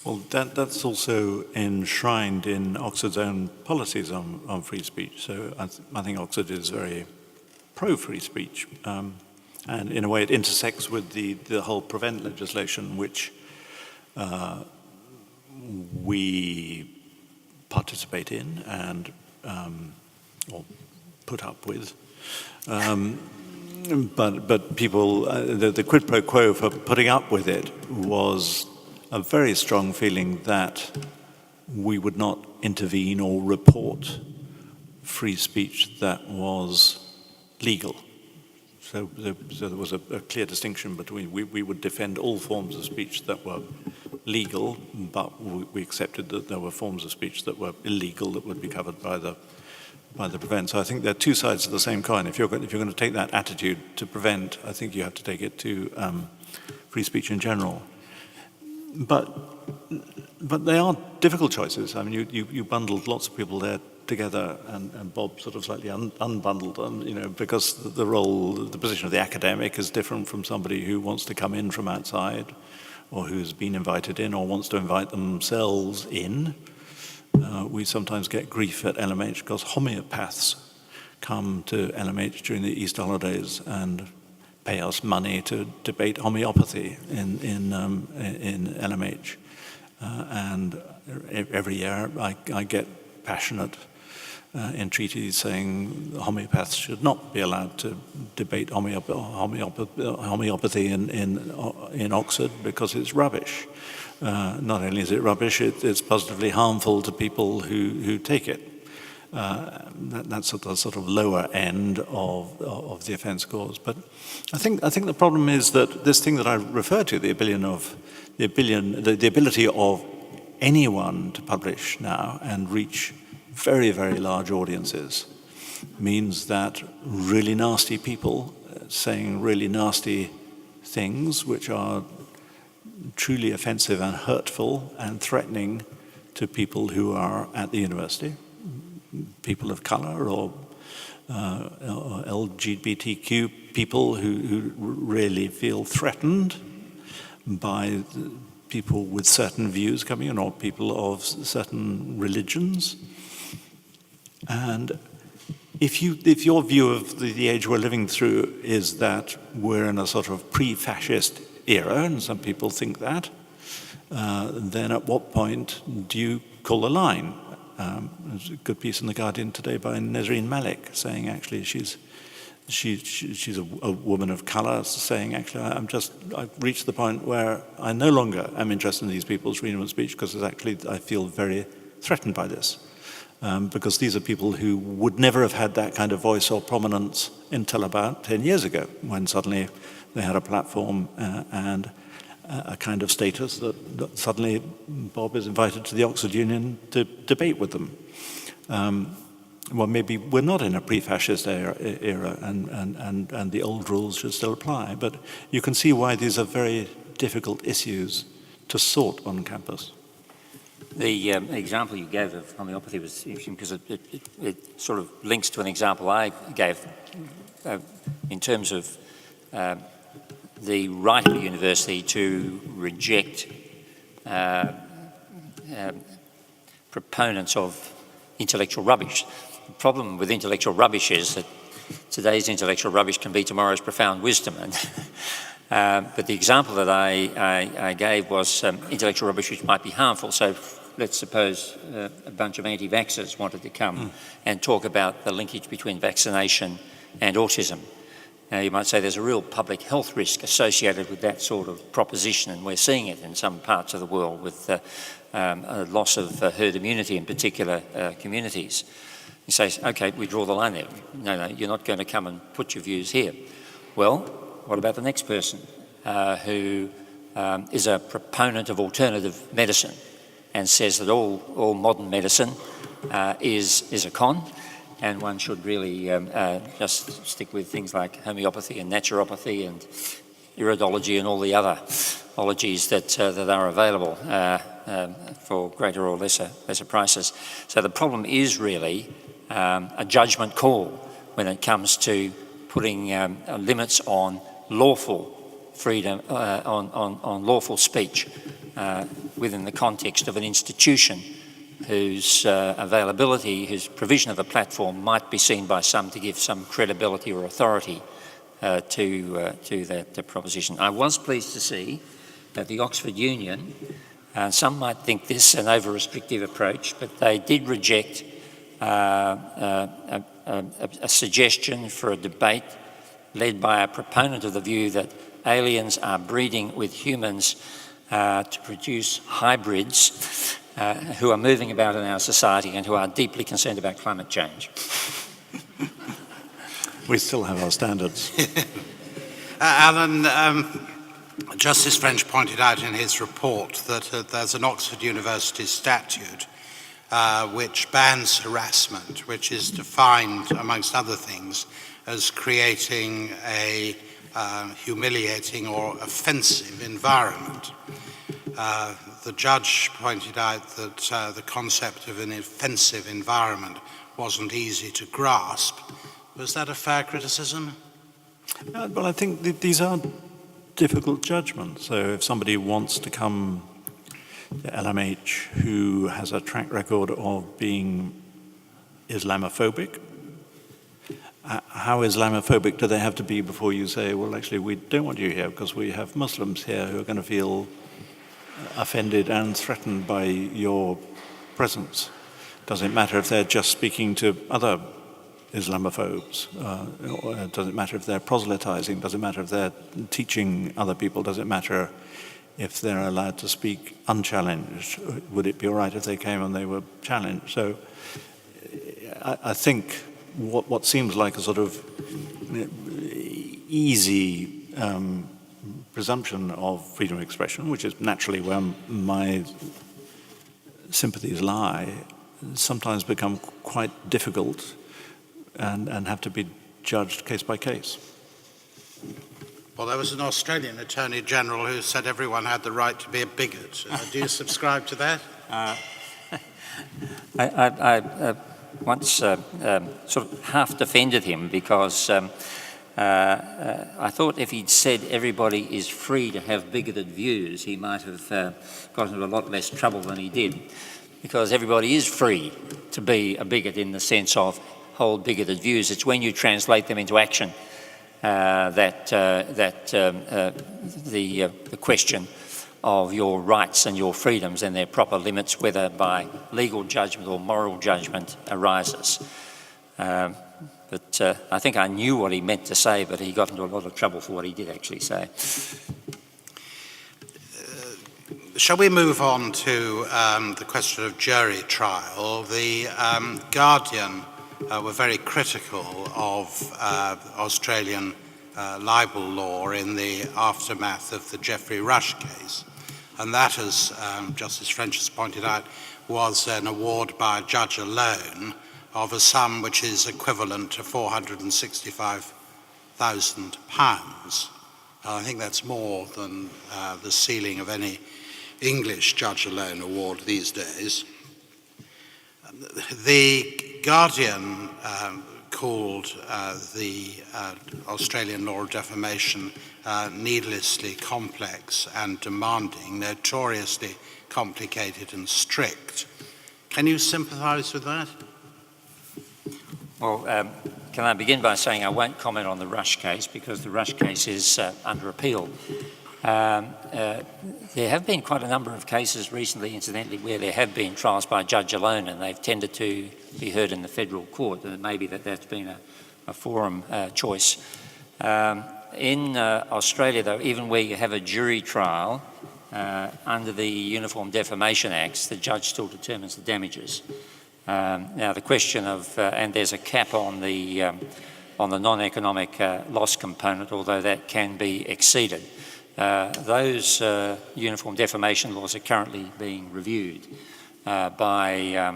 Well, that's also enshrined in Oxford's own policies on free speech. So I think Oxford is very pro-free speech. And in a way it intersects with the whole prevent legislation, which we participate in and or put up with. But people, the quid pro quo for putting up with it was a very strong feeling that we would not intervene or report free speech that was legal. So there was a clear distinction between we would defend all forms of speech that were legal, but we accepted that there were forms of speech that were illegal that would be covered by the prevent. So I think there are two sides of the same coin. If you're going to take that attitude to prevent, I think you have to take it to free speech in general. But they are difficult choices. I mean, you bundled lots of people there together, and Bob sort of slightly unbundled them, because the position of the academic is different from somebody who wants to come in from outside, or who's been invited in, or wants to invite themselves in. We sometimes get grief at LMH because homeopaths come to LMH during the Easter holidays and pay us money to debate homeopathy in LMH. And every year I get passionate entreaties saying homeopaths should not be allowed to debate homeopathy in Oxford because it's rubbish. Not only is it rubbish, it's positively harmful to people who take it. That's at the sort of lower end of the offence cause. But I think the problem is that this thing that I refer to, the ability of anyone to publish now and reach very, very large audiences, means that really nasty people saying really nasty things which are truly offensive and hurtful and threatening to people who are at the university, people of colour or LGBTQ people who really feel threatened by people with certain views coming in, or people of certain religions. And if your view of the age we're living through is that we're in a sort of pre-fascist era, and some people think that, then at what point do you call a line? There's a good piece in The Guardian today by Nesreen Malik saying actually she's a woman of colour, saying actually I've reached the point where I no longer am interested in these people's freedom of speech because I feel very threatened by this. Because these are people who would never have had that kind of voice or prominence until about 10 years ago, when suddenly they had a platform and a kind of status that suddenly Bob is invited to the Oxford Union to debate with them. Well, maybe we're not in a pre-fascist era and the old rules should still apply, but you can see why these are very difficult issues to sort on campus. The example you gave of homeopathy was interesting because it sort of links to an example I gave in terms of the right of the university to reject proponents of intellectual rubbish. The problem with intellectual rubbish is that today's intellectual rubbish can be tomorrow's profound wisdom. But the example that I gave was intellectual rubbish which might be harmful. So let's suppose a bunch of anti-vaxxers wanted to come and talk about the linkage between vaccination and autism. Now you might say there's a real public health risk associated with that sort of proposition, and we're seeing it in some parts of the world with a loss of herd immunity in particular communities. He says, okay, we draw the line there. No, you're not going to come and put your views here. Well, what about the next person who is a proponent of alternative medicine and says that all modern medicine is a con, and one should really just stick with things like homeopathy and naturopathy and iridology and all the other ologies that are available for greater or lesser prices. So the problem is really a judgment call when it comes to putting limits on lawful freedom, on lawful speech within the context of an institution whose availability, whose provision of a platform might be seen by some to give some credibility or authority to that proposition. I was pleased to see that the Oxford Union, and some might think this an over-restrictive approach, but they did reject a suggestion for a debate led by a proponent of the view that aliens are breeding with humans to produce hybrids who are moving about in our society and who are deeply concerned about climate change. We still have our standards. Alan, Justice French pointed out in his report that there's an Oxford University statute which bans harassment, which is defined, amongst other things, as creating a humiliating or offensive environment. The judge pointed out that the concept of an offensive environment wasn't easy to grasp. Was that a fair criticism? Well, I think these are difficult judgments. So if somebody wants to come to LMH who has a track record of being Islamophobic, how Islamophobic do they have to be before you say, well, actually, we don't want you here because we have Muslims here who are going to feel offended and threatened by your presence? Does it matter if they're just speaking to other Islamophobes? Does it matter if they're proselytizing? Does it matter if they're teaching other people? Does it matter if they're allowed to speak unchallenged? Would it be all right if they came and they were challenged? So I think what seems like a sort of easy presumption of freedom of expression, which is naturally where my sympathies lie, sometimes become quite difficult and have to be judged case by case. Well, there was an Australian Attorney General who said everyone had the right to be a bigot. Do you subscribe to that? I once sort of half defended him because I thought if he'd said everybody is free to have bigoted views, he might have got into a lot less trouble than he did, because everybody is free to be a bigot in the sense of hold bigoted views. It's when you translate them into action that the question of your rights and your freedoms and their proper limits, whether by legal judgment or moral judgment, arises. But I think I knew what he meant to say, but he got into a lot of trouble for what he did actually say. Shall we move on to the question of jury trial? The Guardian were very critical of Australian libel law in the aftermath of the Geoffrey Rush case. And that, as Justice French has pointed out, was an award by a judge alone of a sum which is equivalent to £465,000. I think that's more than the ceiling of any English judge alone award these days. The Guardian called the Australian law of defamation needlessly complex and demanding, notoriously complicated and strict. Can you sympathise with that? Well, can I begin by saying I won't comment on the Rush case because the Rush case is under appeal. There have been quite a number of cases recently, incidentally, where there have been trials by a judge alone and they've tended to be heard in the federal court, and maybe that's been a forum choice. In Australia, though, even where you have a jury trial under the Uniform Defamation Acts, the judge still determines the damages. Now the question of, and there's a cap on the non-economic loss component, although that can be exceeded. Those uniform defamation laws are currently being reviewed by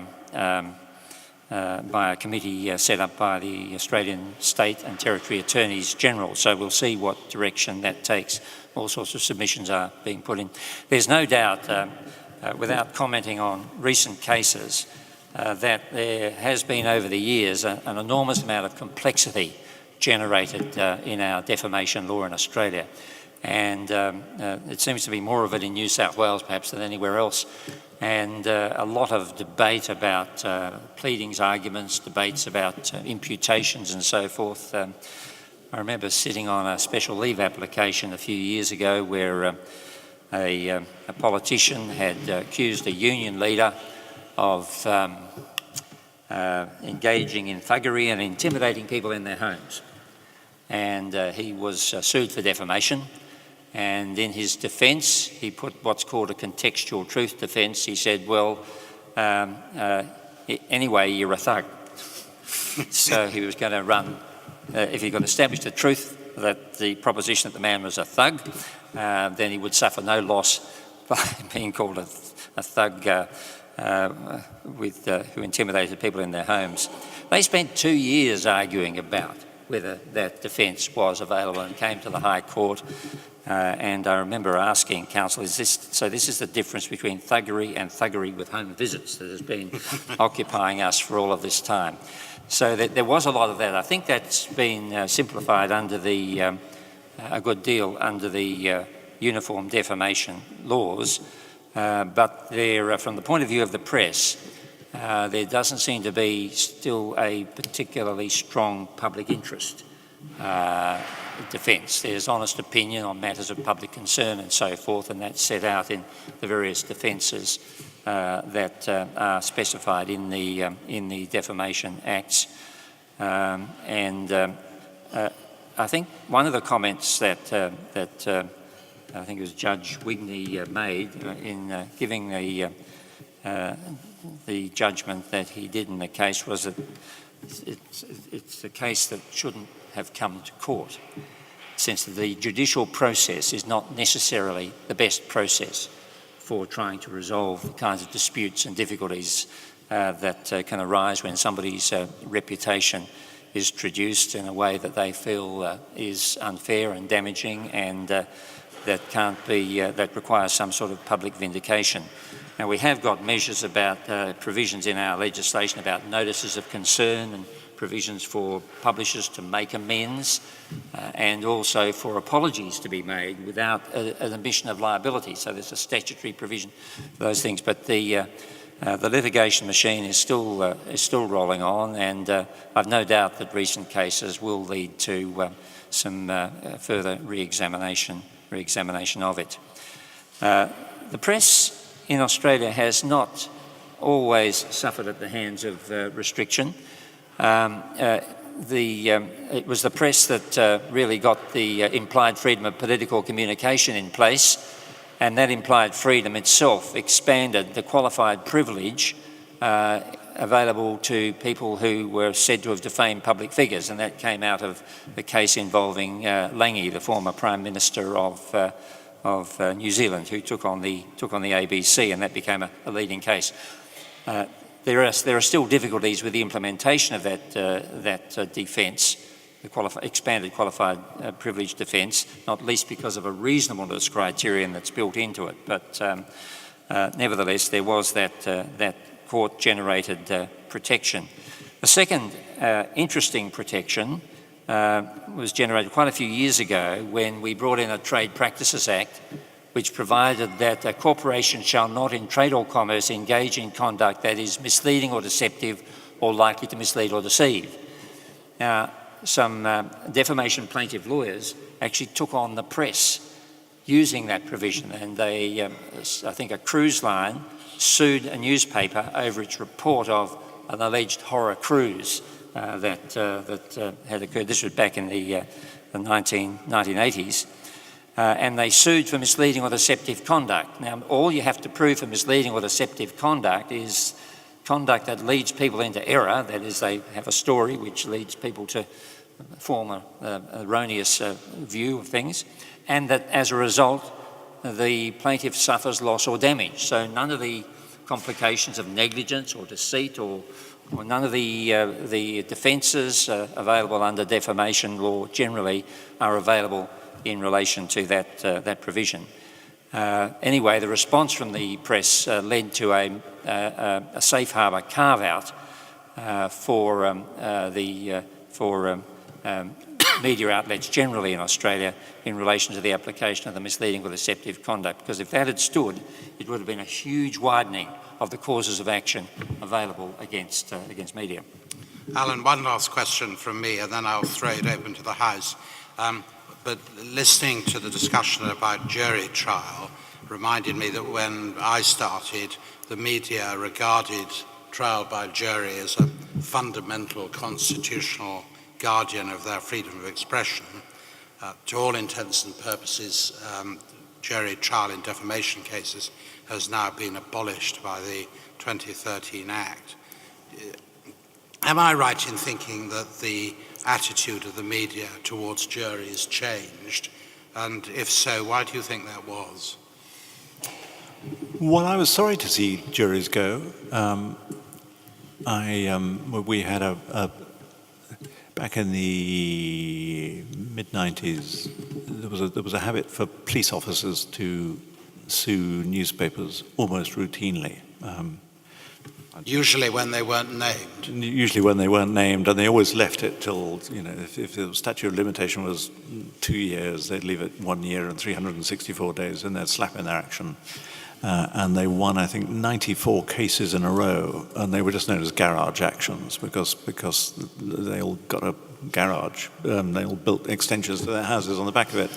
a committee set up by the Australian State and Territory Attorneys General. So we'll see what direction that takes. All sorts of submissions are being put in. There's no doubt, without commenting on recent cases, that there has been over the years an enormous amount of complexity generated in our defamation law in Australia. And it seems to be more of it in New South Wales perhaps than anywhere else. And a lot of debate about pleadings, arguments, debates about imputations and so forth. I remember sitting on a special leave application a few years ago where a politician had accused a union leader of engaging in thuggery and intimidating people in their homes. And he was sued for defamation. And in his defence, he put what's called a contextual truth defence. He said, well, anyway, you're a thug. So he was going to run, if he could establish the truth, that the proposition that the man was a thug, then he would suffer no loss by being called a thug who intimidated people in their homes. They spent 2 years arguing about whether that defence was available and came to the High Court. And I remember asking counsel, this is the difference between thuggery and thuggery with home visits that has been occupying us for all of this time. So there was a lot of that. I think that's been simplified under a good deal under the uniform defamation laws. But there, from the point of view of the press, there doesn't seem to be still a particularly strong public interest defence. There's honest opinion on matters of public concern and so forth, and that's set out in the various defences that are specified in the Defamation Acts. I think one of the comments that I think it was Judge Wigney made in giving the judgment that he did in the case was that it's a case that shouldn't have come to court, since the judicial process is not necessarily the best process for trying to resolve the kinds of disputes and difficulties that can arise when somebody's reputation is traduced in a way that they feel is unfair and damaging and that can't be, that requires some sort of public vindication. Now we have got measures about provisions in our legislation about notices of concern and provisions for publishers to make amends and also for apologies to be made without an admission of liability. So there's a statutory provision for those things. But the litigation machine is still rolling on, and I've no doubt that recent cases will lead to some further re-examination of it. The press in Australia has not always suffered at the hands of restriction. It was the press that really got the implied freedom of political communication in place, and that implied freedom itself expanded the qualified privilege available to people who were said to have defamed public figures, and that came out of the case involving Lange, the former Prime Minister of New Zealand, who took on the ABC, and that became a leading case. There are still difficulties with the implementation of that defence, the expanded qualified privilege defence, not least because of a reasonableness criterion that's built into it. But nevertheless, there was that court-generated protection. The second interesting protection was generated quite a few years ago when we brought in a Trade Practices Act, which provided that a corporation shall not in trade or commerce engage in conduct that is misleading or deceptive or likely to mislead or deceive. Now, some defamation plaintiff lawyers actually took on the press using that provision, and they, I think a cruise line, sued a newspaper over its report of an alleged horror cruise that had occurred. This was back in the 1980s. And they sued for misleading or deceptive conduct. Now, all you have to prove for misleading or deceptive conduct is conduct that leads people into error, that is, they have a story which leads people to form an erroneous view of things, and that as a result the plaintiff suffers loss or damage. So none of the complications of negligence or deceit or none of the defences available under defamation law generally are available in relation to that provision. Anyway, the response from the press led to a safe harbour carve-out for media outlets generally in Australia in relation to the application of the misleading or deceptive conduct, because if that had stood, it would have been a huge widening of the causes of action available against media. Alan, one last question from me, and then I'll throw it open to the House. But listening to the discussion about jury trial reminded me that when I started, the media regarded trial by jury as a fundamental constitutional guardian of their freedom of expression. To all intents and purposes, jury trial in defamation cases has now been abolished by the 2013 Act. Am I right in thinking that the attitude of the media towards juries changed? And if so, why do you think that was? Well, I was sorry to see juries go. We had back in the mid-90s, there was a habit for police officers to sue newspapers almost routinely. Usually when they weren't named. Usually when they weren't named, and they always left it till, if the statute of limitation was 2 years, they'd leave it 1 year and 364 days, and they'd slap in their action. And they won, I think, 94 cases in a row, and they were just known as garage actions because they all got a garage. They all built extensions to their houses on the back of it.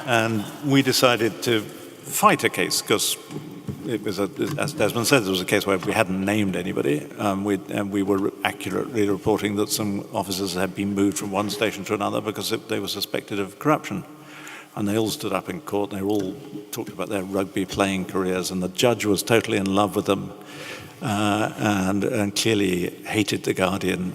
And we decided to fight a case because it was, as Desmond said, it was a case where we hadn't named anybody, and we were accurately reporting that some officers had been moved from one station to another because they were suspected of corruption. And they all stood up in court, and they all talked about their rugby playing careers, and the judge was totally in love with them and clearly hated the Guardian.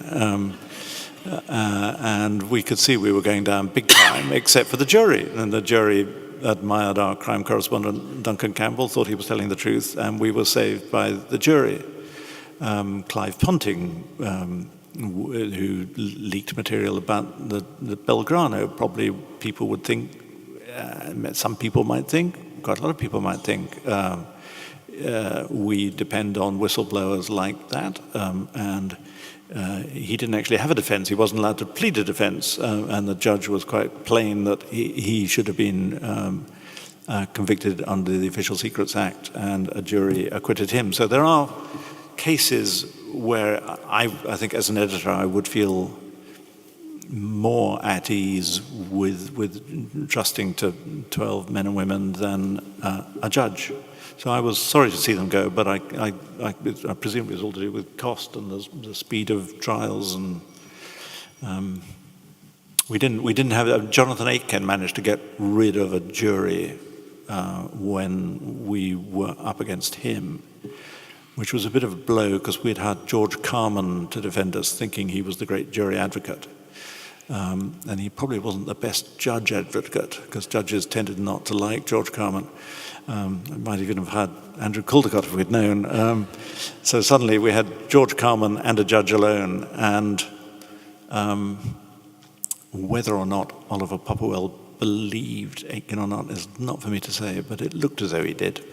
And we could see we were going down big time, except for the jury. And the jury admired our crime correspondent, Duncan Campbell, thought he was telling the truth, and we were saved by the jury. Clive Ponting, who leaked material about the Belgrano, probably people would think, some people might think, quite a lot of people might think, we depend on whistleblowers like that, and he didn't actually have a defense. He wasn't allowed to plead a defense, and the judge was quite plain that he should have been convicted under the Official Secrets Act, and a jury acquitted him. So there are cases where I think as an editor I would feel more at ease with trusting to 12 men and women than a judge. So I was sorry to see them go, but I presume it was all to do with cost and the speed of trials, and we didn't have. Jonathan Aitken managed to get rid of a jury when we were up against him, which was a bit of a blow because we'd had George Carman to defend us, thinking he was the great jury advocate. And he probably wasn't the best judge advocate because judges tended not to like George Carman. Might even have had Andrew Caldecott if we'd known. So suddenly we had George Carman and a judge alone, and whether or not Oliver Popplewell believed Aitken or not is not for me to say, but it looked as though he did.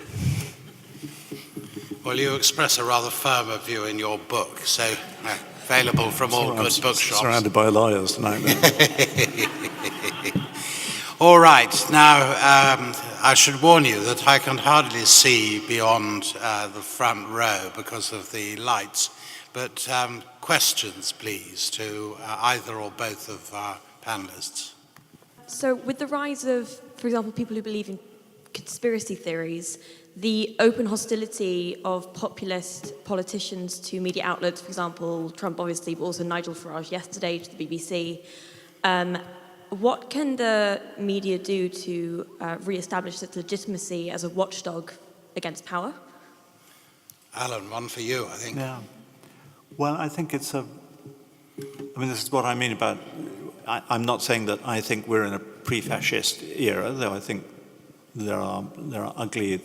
Well, you express a rather firmer view in your book, so available from all good bookshops. Surrounded by lawyers tonight. All right, now I should warn you that I can hardly see beyond the front row because of the lights, but questions please to either or both of our panellists. So with the rise of, for example, people who believe in conspiracy theories, the open hostility of populist politicians to media outlets, for example, Trump obviously, but also Nigel Farage yesterday to the BBC, what can the media do to re-establish its legitimacy as a watchdog against power? Alan, one for you, I think. Yeah. Well, I think this is what I mean about, I'm not saying that I think we're in a pre-fascist era, though I think there are ugly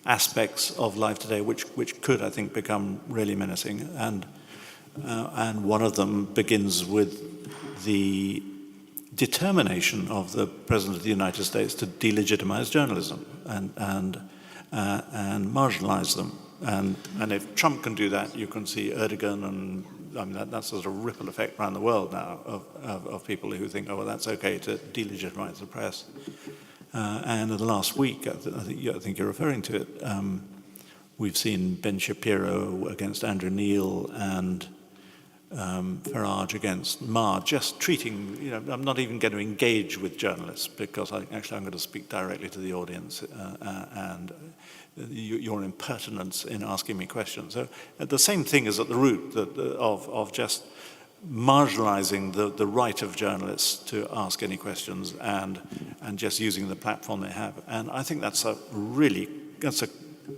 aspects of life today which could, I think, become really menacing. And one of them begins with the determination of the President of the United States to delegitimize journalism and marginalize them. And if Trump can do that, you can see Erdogan, and I mean that's sort of a ripple effect around the world now of people who think, oh, well, that's okay to delegitimize the press. And in the last week, I think you're referring to it, we've seen Ben Shapiro against Andrew Neil and Farage against Maher, just treating, I'm not even going to engage with journalists because I'm going to speak directly to the audience and your impertinence in asking me questions. So the same thing is at the root of just marginalizing the right of journalists to ask any questions and just using the platform they have. And I think that's a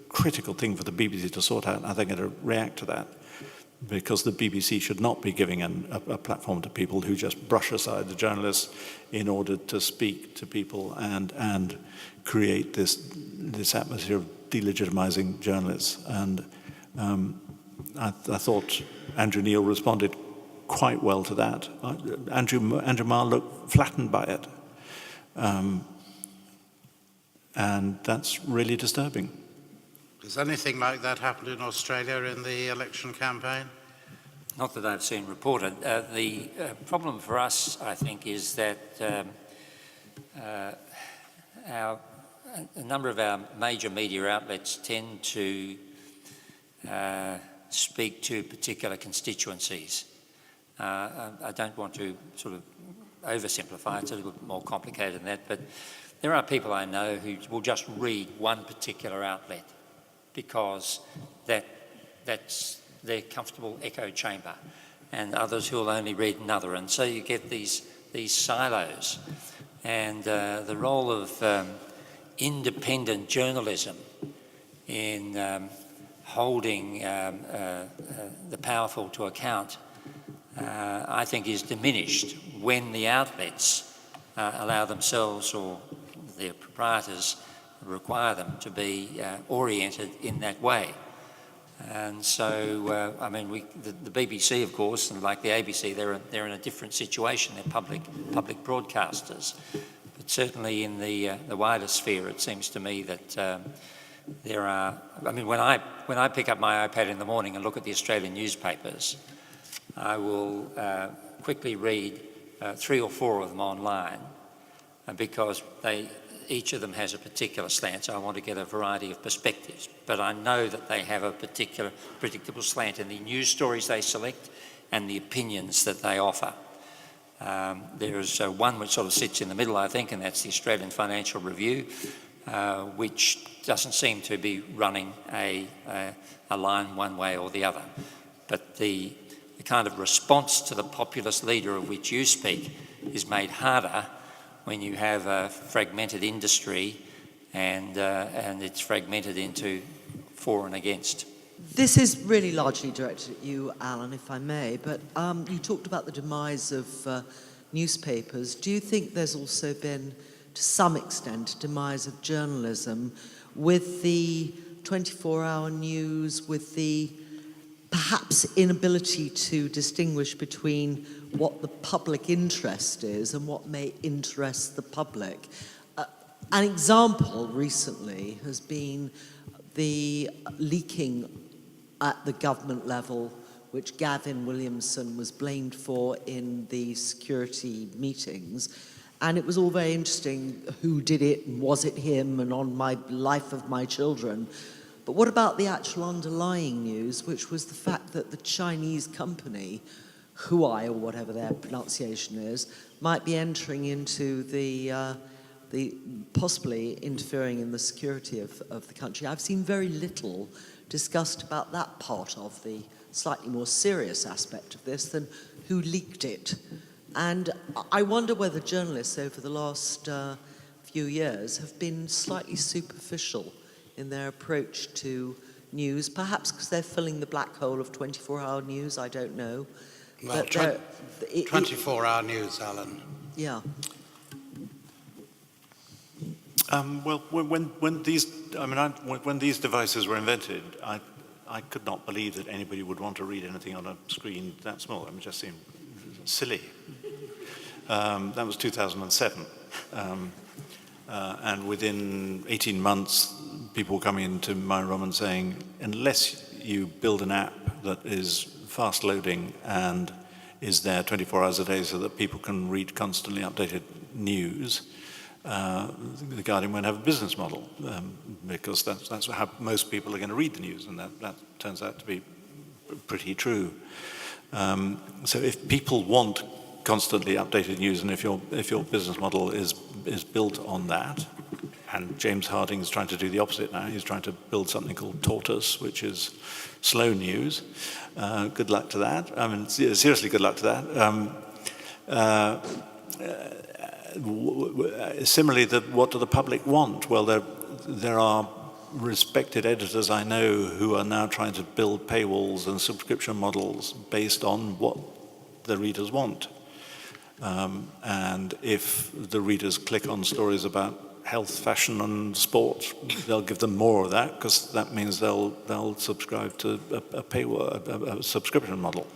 critical thing for the BBC to sort out. I think to react to that, because the BBC should not be giving a platform to people who just brush aside the journalists in order to speak to people and create this atmosphere of delegitimizing journalists. And I thought Andrew Neil responded quite well to that. Andrew Marr looked flattened by it. And that's really disturbing. Has anything like that happened in Australia in the election campaign? Not that I've seen reported. The problem for us, I think, is that a number of our major media outlets tend to speak to particular constituencies. I don't want to sort of oversimplify, it's a little bit more complicated than that, but there are people I know who will just read one particular outlet because that's their comfortable echo chamber, and others who will only read another. And so you get these silos. And the role of independent journalism in holding the powerful to account, I think, is diminished when the outlets allow themselves, or their proprietors require them to be oriented in that way. And so, the BBC, of course, and like the ABC, they're in a different situation. They're public broadcasters. But certainly in the wider sphere, it seems to me that there are. When I pick up my iPad in the morning and look at the Australian newspapers, I will quickly read 3 or 4 of them online because each of them has a particular slant, so I want to get a variety of perspectives. But I know that they have a particular predictable slant in the news stories they select and the opinions that they offer. There's one which sort of sits in the middle, I think, and that's the Australian Financial Review, which doesn't seem to be running a line one way or the other. But the kind of response to the populist leader of which you speak is made harder when you have a fragmented industry and it's fragmented into for and against. This is really largely directed at you, Alan, if I may, but you talked about the demise of newspapers. Do you think there's also been, to some extent, a demise of journalism with the 24-hour news, with the perhaps inability to distinguish between what the public interest is and what may interest the public? An example recently has been the leaking at the government level, which Gavin Williamson was blamed for in the security meetings. And it was all very interesting, who did it, and was it him, and on my life of my children. But what about the actual underlying news, which was the fact that the Chinese company, Huai, or whatever their pronunciation is, might be entering into the possibly interfering in the security of the country? I've seen very little discussed about that part of the slightly more serious aspect of this than who leaked it. And I wonder whether journalists over the last few years have been slightly superficial in their approach to news, perhaps because they're filling the black hole of 24-hour news, I don't know. Well, But 24-hour news, Alan. yeah. Well, when these devices were invented, I could not believe that anybody would want to read anything on a screen that small. It just seemed silly. That was 2007. And within 18 months, people were coming into my room and saying, unless you build an app that is fast loading and is there 24 hours a day so that people can read constantly updated news, the Guardian won't have a business model, because that's how most people are going to read the news, and that turns out to be pretty true. So if people want constantly updated news, and if your business model is built on that, and James Harding is trying to do the opposite now. He's trying to build something called Tortoise, which is slow news. Good luck to that. I mean, seriously, good luck to that. Similarly, what do the public want? Well, there are respected editors I know who are now trying to build paywalls and subscription models based on what the readers want. And if the readers click on stories about health, fashion, and sport, they'll give them more of that, because that means they'll subscribe to a paywall, a subscription model.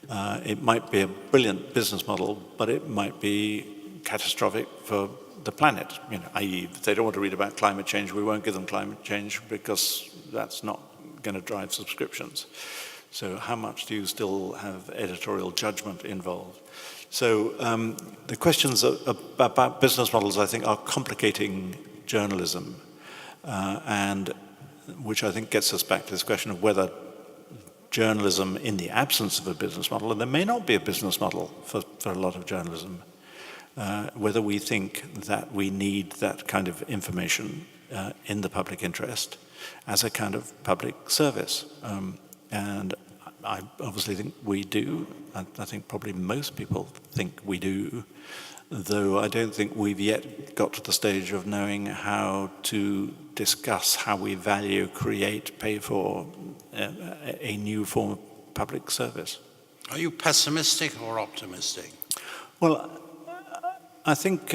It might be a brilliant business model, but it might be catastrophic for the planet. I.e., if they don't want to read about climate change, we won't give them climate change, because that's not going to drive subscriptions. So how much do you still have editorial judgment involved? So the questions about business models, I think, are complicating journalism, and which I think gets us back to this question of whether journalism, in the absence of a business model, and there may not be a business model for a lot of journalism, whether we think that we need that kind of information in the public interest as a kind of public service. And I obviously think we do. I think probably most people think we do, though I don't think we've yet got to the stage of knowing how to discuss how we value, create, pay for a new form of public service. Are you pessimistic or optimistic? Well, I think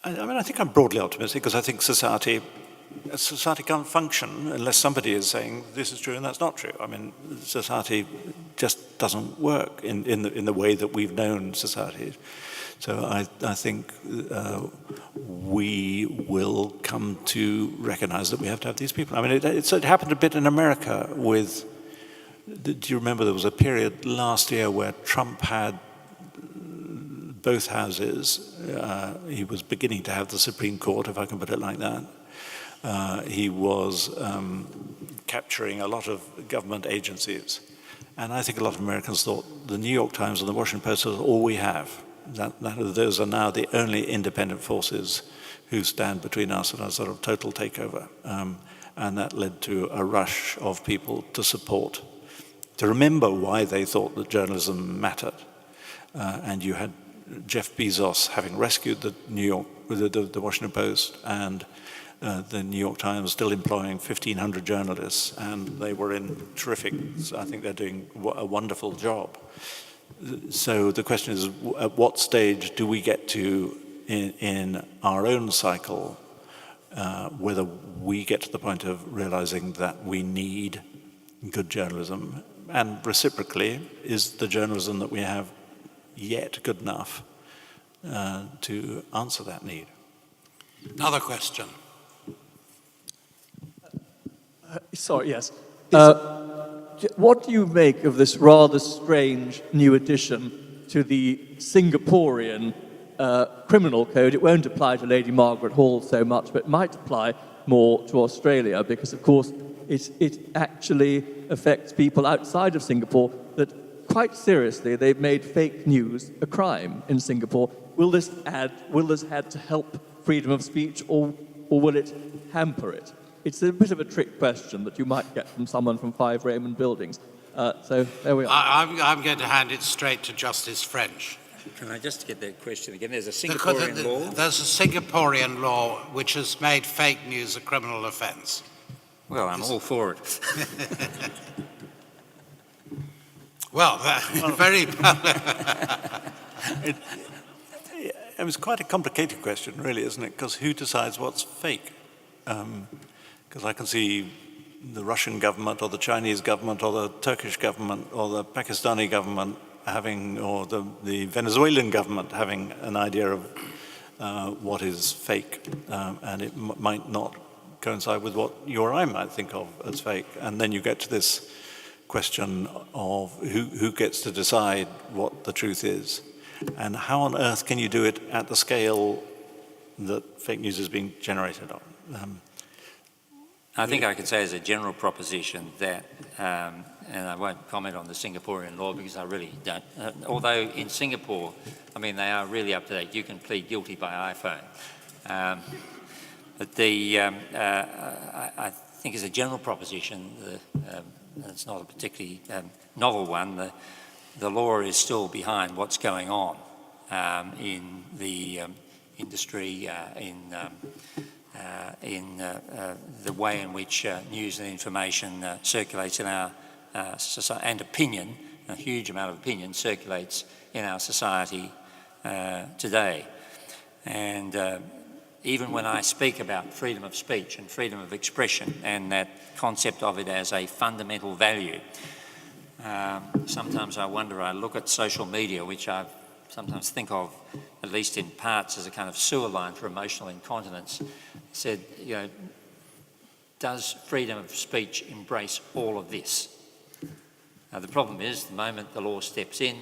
I think I'm broadly optimistic, because I think society can't function unless somebody is saying this is true and that's not true. I mean, society just doesn't work in the way that we've known society. So I think we will come to recognize that we have to have these people. I mean, it happened a bit in America with, do you remember there was a period last year where Trump had both houses. He was beginning to have the Supreme Court, if I can put it like that. He was capturing a lot of government agencies. And I think a lot of Americans thought the New York Times and the Washington Post is all we have. Those are now the only independent forces who stand between us and a sort of total takeover. And that led to a rush of people to remember why they thought that journalism mattered. And you had Jeff Bezos having rescued the Washington Post, and the New York Times still employing 1,500 journalists, and they were in terrific, I think they're doing a wonderful job. So the question is, at what stage do we get to in our own cycle, whether we get to the point of realizing that we need good journalism, and reciprocally, is the journalism that we have yet good enough to answer that need? Another question. Sorry, yes. What do you make of this rather strange new addition to the Singaporean criminal code? It won't apply to Lady Margaret Hall so much, but it might apply more to Australia, because, of course, it actually affects people outside of Singapore that, quite seriously, they've made fake news a crime in Singapore. Will this add to help freedom of speech, or will it hamper it? It's a bit of a trick question that you might get from someone from 5 Raymond Buildings. So there we are. I'm going to hand it straight to Justice French. Can I just get that question again? There's a Because Singaporean law. There's a Singaporean law which has made fake news a criminal offence. Well, I'm all for it. Well, very... It was quite a complicated question, really, isn't it? Because who decides what's fake? Because I can see the Russian government or the Chinese government or the Turkish government or the Pakistani government having, or the Venezuelan government having an idea of what is fake, and it might not coincide with what you or I might think of as fake. And then you get to this question of who gets to decide what the truth is, and how on earth can you do it at the scale that fake news is being generated on? I think I could say as a general proposition that, and I won't comment on the Singaporean law because I really don't, although in Singapore, I mean, they are really up to date. You can plead guilty by iPhone. But I think as a general proposition, it's not a particularly novel one, the law is still behind what's going on in the industry, in the way in which news and information circulates in our society, and opinion, a huge amount of opinion circulates in our society today. And even when I speak about freedom of speech and freedom of expression and that concept of it as a fundamental value, sometimes I wonder, I look at social media, which I sometimes think of, at least in parts, as a kind of sewer line for emotional incontinence, said, you know, does freedom of speech embrace all of this? Now, the problem is, the moment the law steps in,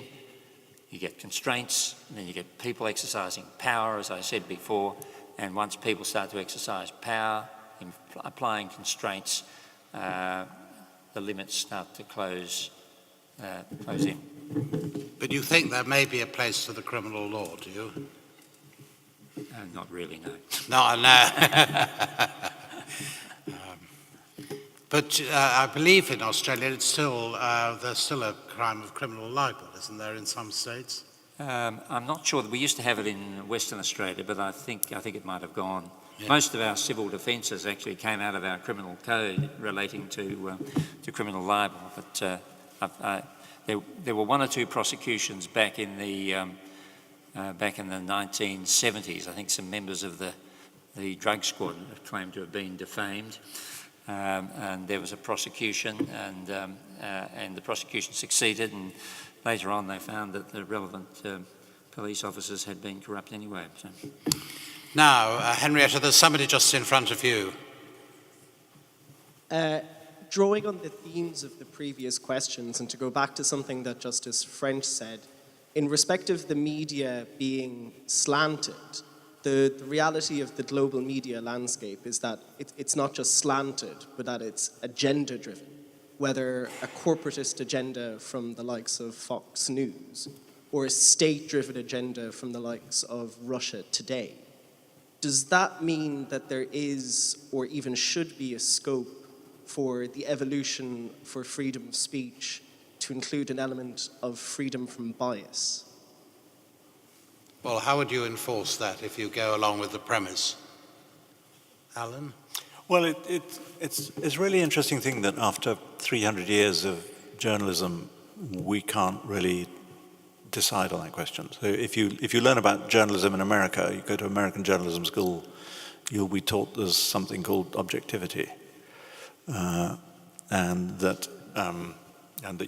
you get constraints, and then you get people exercising power, as I said before, and once people start to exercise power, in applying constraints, the limits start to close in. But you think there may be a place for the criminal law, do you? Not really, no. No, no. But I believe in Australia it's still, there's still a crime of criminal libel, isn't there, in some states? I'm not sure. We used to have it in Western Australia, but I think it might have gone. Yeah. Most of our civil offences actually came out of our criminal code relating to criminal libel. But there were one or two prosecutions back in the 1970s. I think some members of the drug squad claimed to have been defamed, and there was a prosecution, and the prosecution succeeded. And later on, they found that the relevant police officers had been corrupt anyway. So. Now, Henrietta, there's somebody just in front of you. Drawing on the themes of the previous questions, and to go back to something that Justice French said, in respect of the media being slanted, the reality of the global media landscape is that it's not just slanted, but that it's agenda-driven, whether a corporatist agenda from the likes of Fox News or a state-driven agenda from the likes of Russia Today. Does that mean that there is, or even should be, a scope for the evolution for freedom of speech to include an element of freedom from bias? Well, how would you enforce that if you go along with the premise? Alan? Well, it's a really interesting thing that after 300 years of journalism, we can't really decide on that question. So if you learn about journalism in America, you go to American journalism school, you'll be taught there's something called objectivity, and that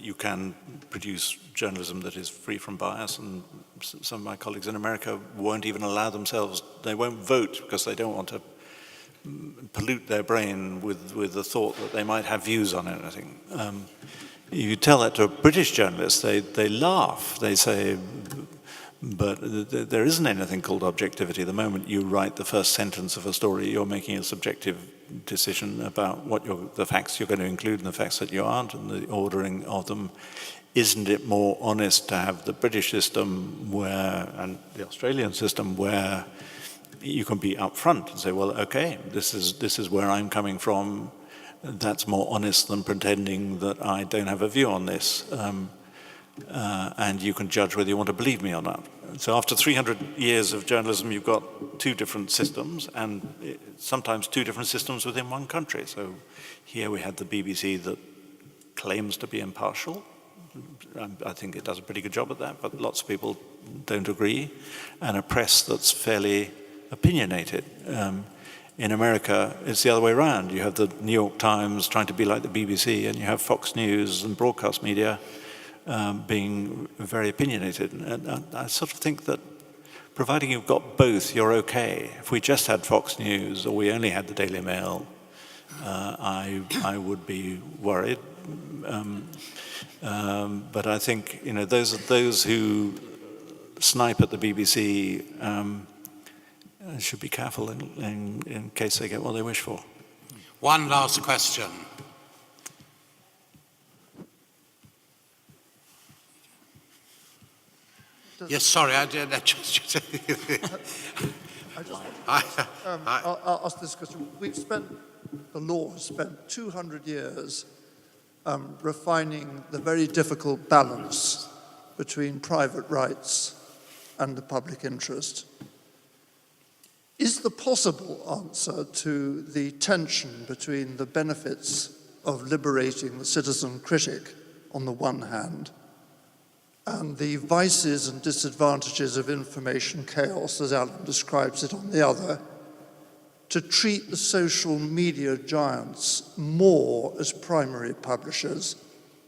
you can produce journalism that is free from bias. And some of my colleagues in America won't even allow themselves, they won't vote because they don't want to pollute their brain with the thought that they might have views on anything. You tell that to a British journalist, they laugh. They say, but there isn't anything called objectivity. The moment you write the first sentence of a story, you're making a subjective decision about what the facts you're going to include and the facts that you aren't, and the ordering of them. Isn't it more honest to have the British system and the Australian system where you can be upfront and say, well, okay, this is where I'm coming from. That's more honest than pretending that I don't have a view on this. and you can judge whether you want to believe me or not. So after 300 years of journalism, you've got two different systems, and sometimes two different systems within one country. So here we had the BBC that claims to be impartial. I think it does a pretty good job at that, but lots of people don't agree. And a press that's fairly opinionated. In America, it's the other way around. You have the New York Times trying to be like the BBC, and you have Fox News and broadcast media being very opinionated. And I sort of think that providing you've got both, you're okay. If we just had Fox News or we only had the Daily Mail, I would be worried. But I think, you know, those who snipe at the BBC should be careful in case they get what they wish for. One last question. Yes, sorry, I did. I'll ask this question. The law has spent 200 years refining the very difficult balance between private rights and the public interest. Is the possible answer to the tension between the benefits of liberating the citizen critic on the one hand and the vices and disadvantages of information chaos, as Alan describes it, on the other, to treat the social media giants more as primary publishers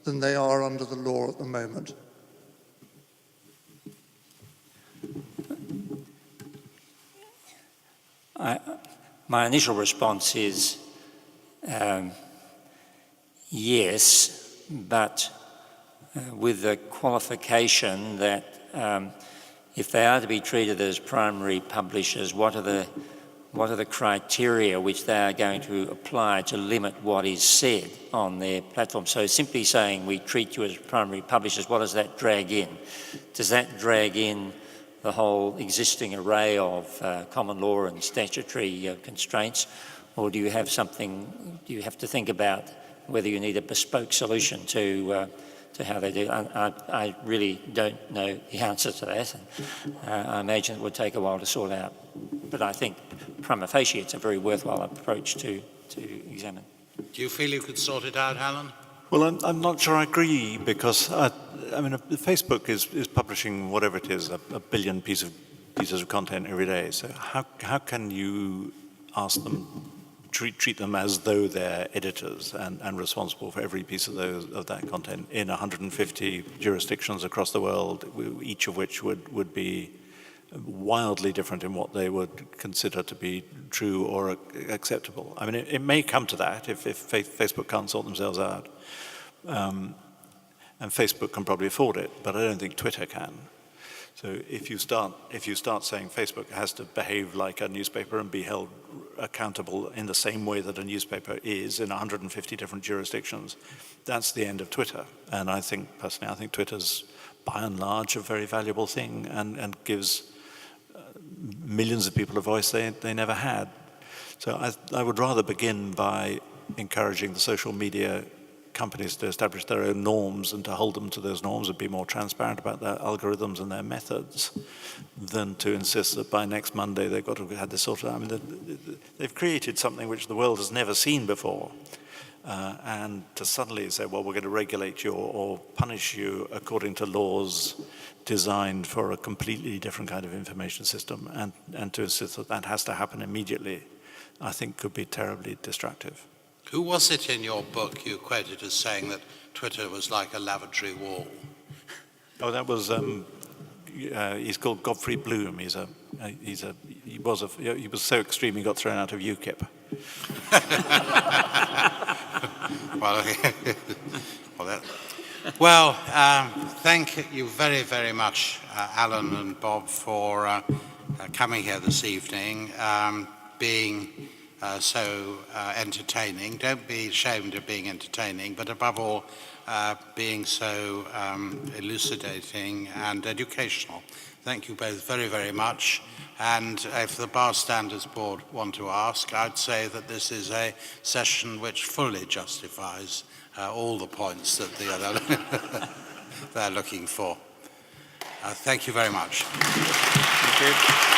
than they are under the law at the moment? My initial response is yes, but with the qualification that if they are to be treated as primary publishers, what are the criteria which they are going to apply to limit what is said on their platform? So simply saying we treat you as primary publishers, what does that drag in? Does that drag in the whole existing array of common law and statutory constraints, or do you have to think about whether you need a bespoke solution to how they do? I really don't know the answer to that. I imagine it would take a while to sort out. But I think prima facie it's a very worthwhile approach to examine. Do you feel you could sort it out, Alan? Well, I'm not sure I agree, because Facebook is publishing whatever it is, a billion pieces of content every day. So how can you ask them, treat them as though they're editors and responsible for every piece of that content in 150 jurisdictions across the world, each of which would be wildly different in what they would consider to be true or acceptable. I mean, it may come to that if Facebook can't sort themselves out. And Facebook can probably afford it, but I don't think Twitter can. So if you start saying Facebook has to behave like a newspaper and be held accountable in the same way that a newspaper is in 150 different jurisdictions, that's the end of Twitter. And personally, I think Twitter's by and large a very valuable thing and gives millions of people a voice they never had. So I would rather begin by encouraging the social media companies to establish their own norms and to hold them to those norms and be more transparent about their algorithms and their methods than to insist that by next Monday they've got to have this sorted out. I mean, they've created something which the world has never seen before. And to suddenly say, well, we're going to regulate you or punish you according to laws designed for a completely different kind of information system, and to insist that that has to happen immediately, I think could be terribly destructive. Who was it in your book you quoted as saying that Twitter was like a lavatory wall? Oh, that was he's called Godfrey Bloom. He was so extreme he got thrown out of UKIP. Well, thank you very, very much, Alan and Bob, for coming here this evening, being so entertaining. Don't be ashamed of being entertaining, but above all, being so elucidating and educational. Thank you both very, very much. And if the Bar Standards Board want to ask, I'd say that this is a session which fully justifies all the points that the other... they're looking for. Thank you very much. Thank you.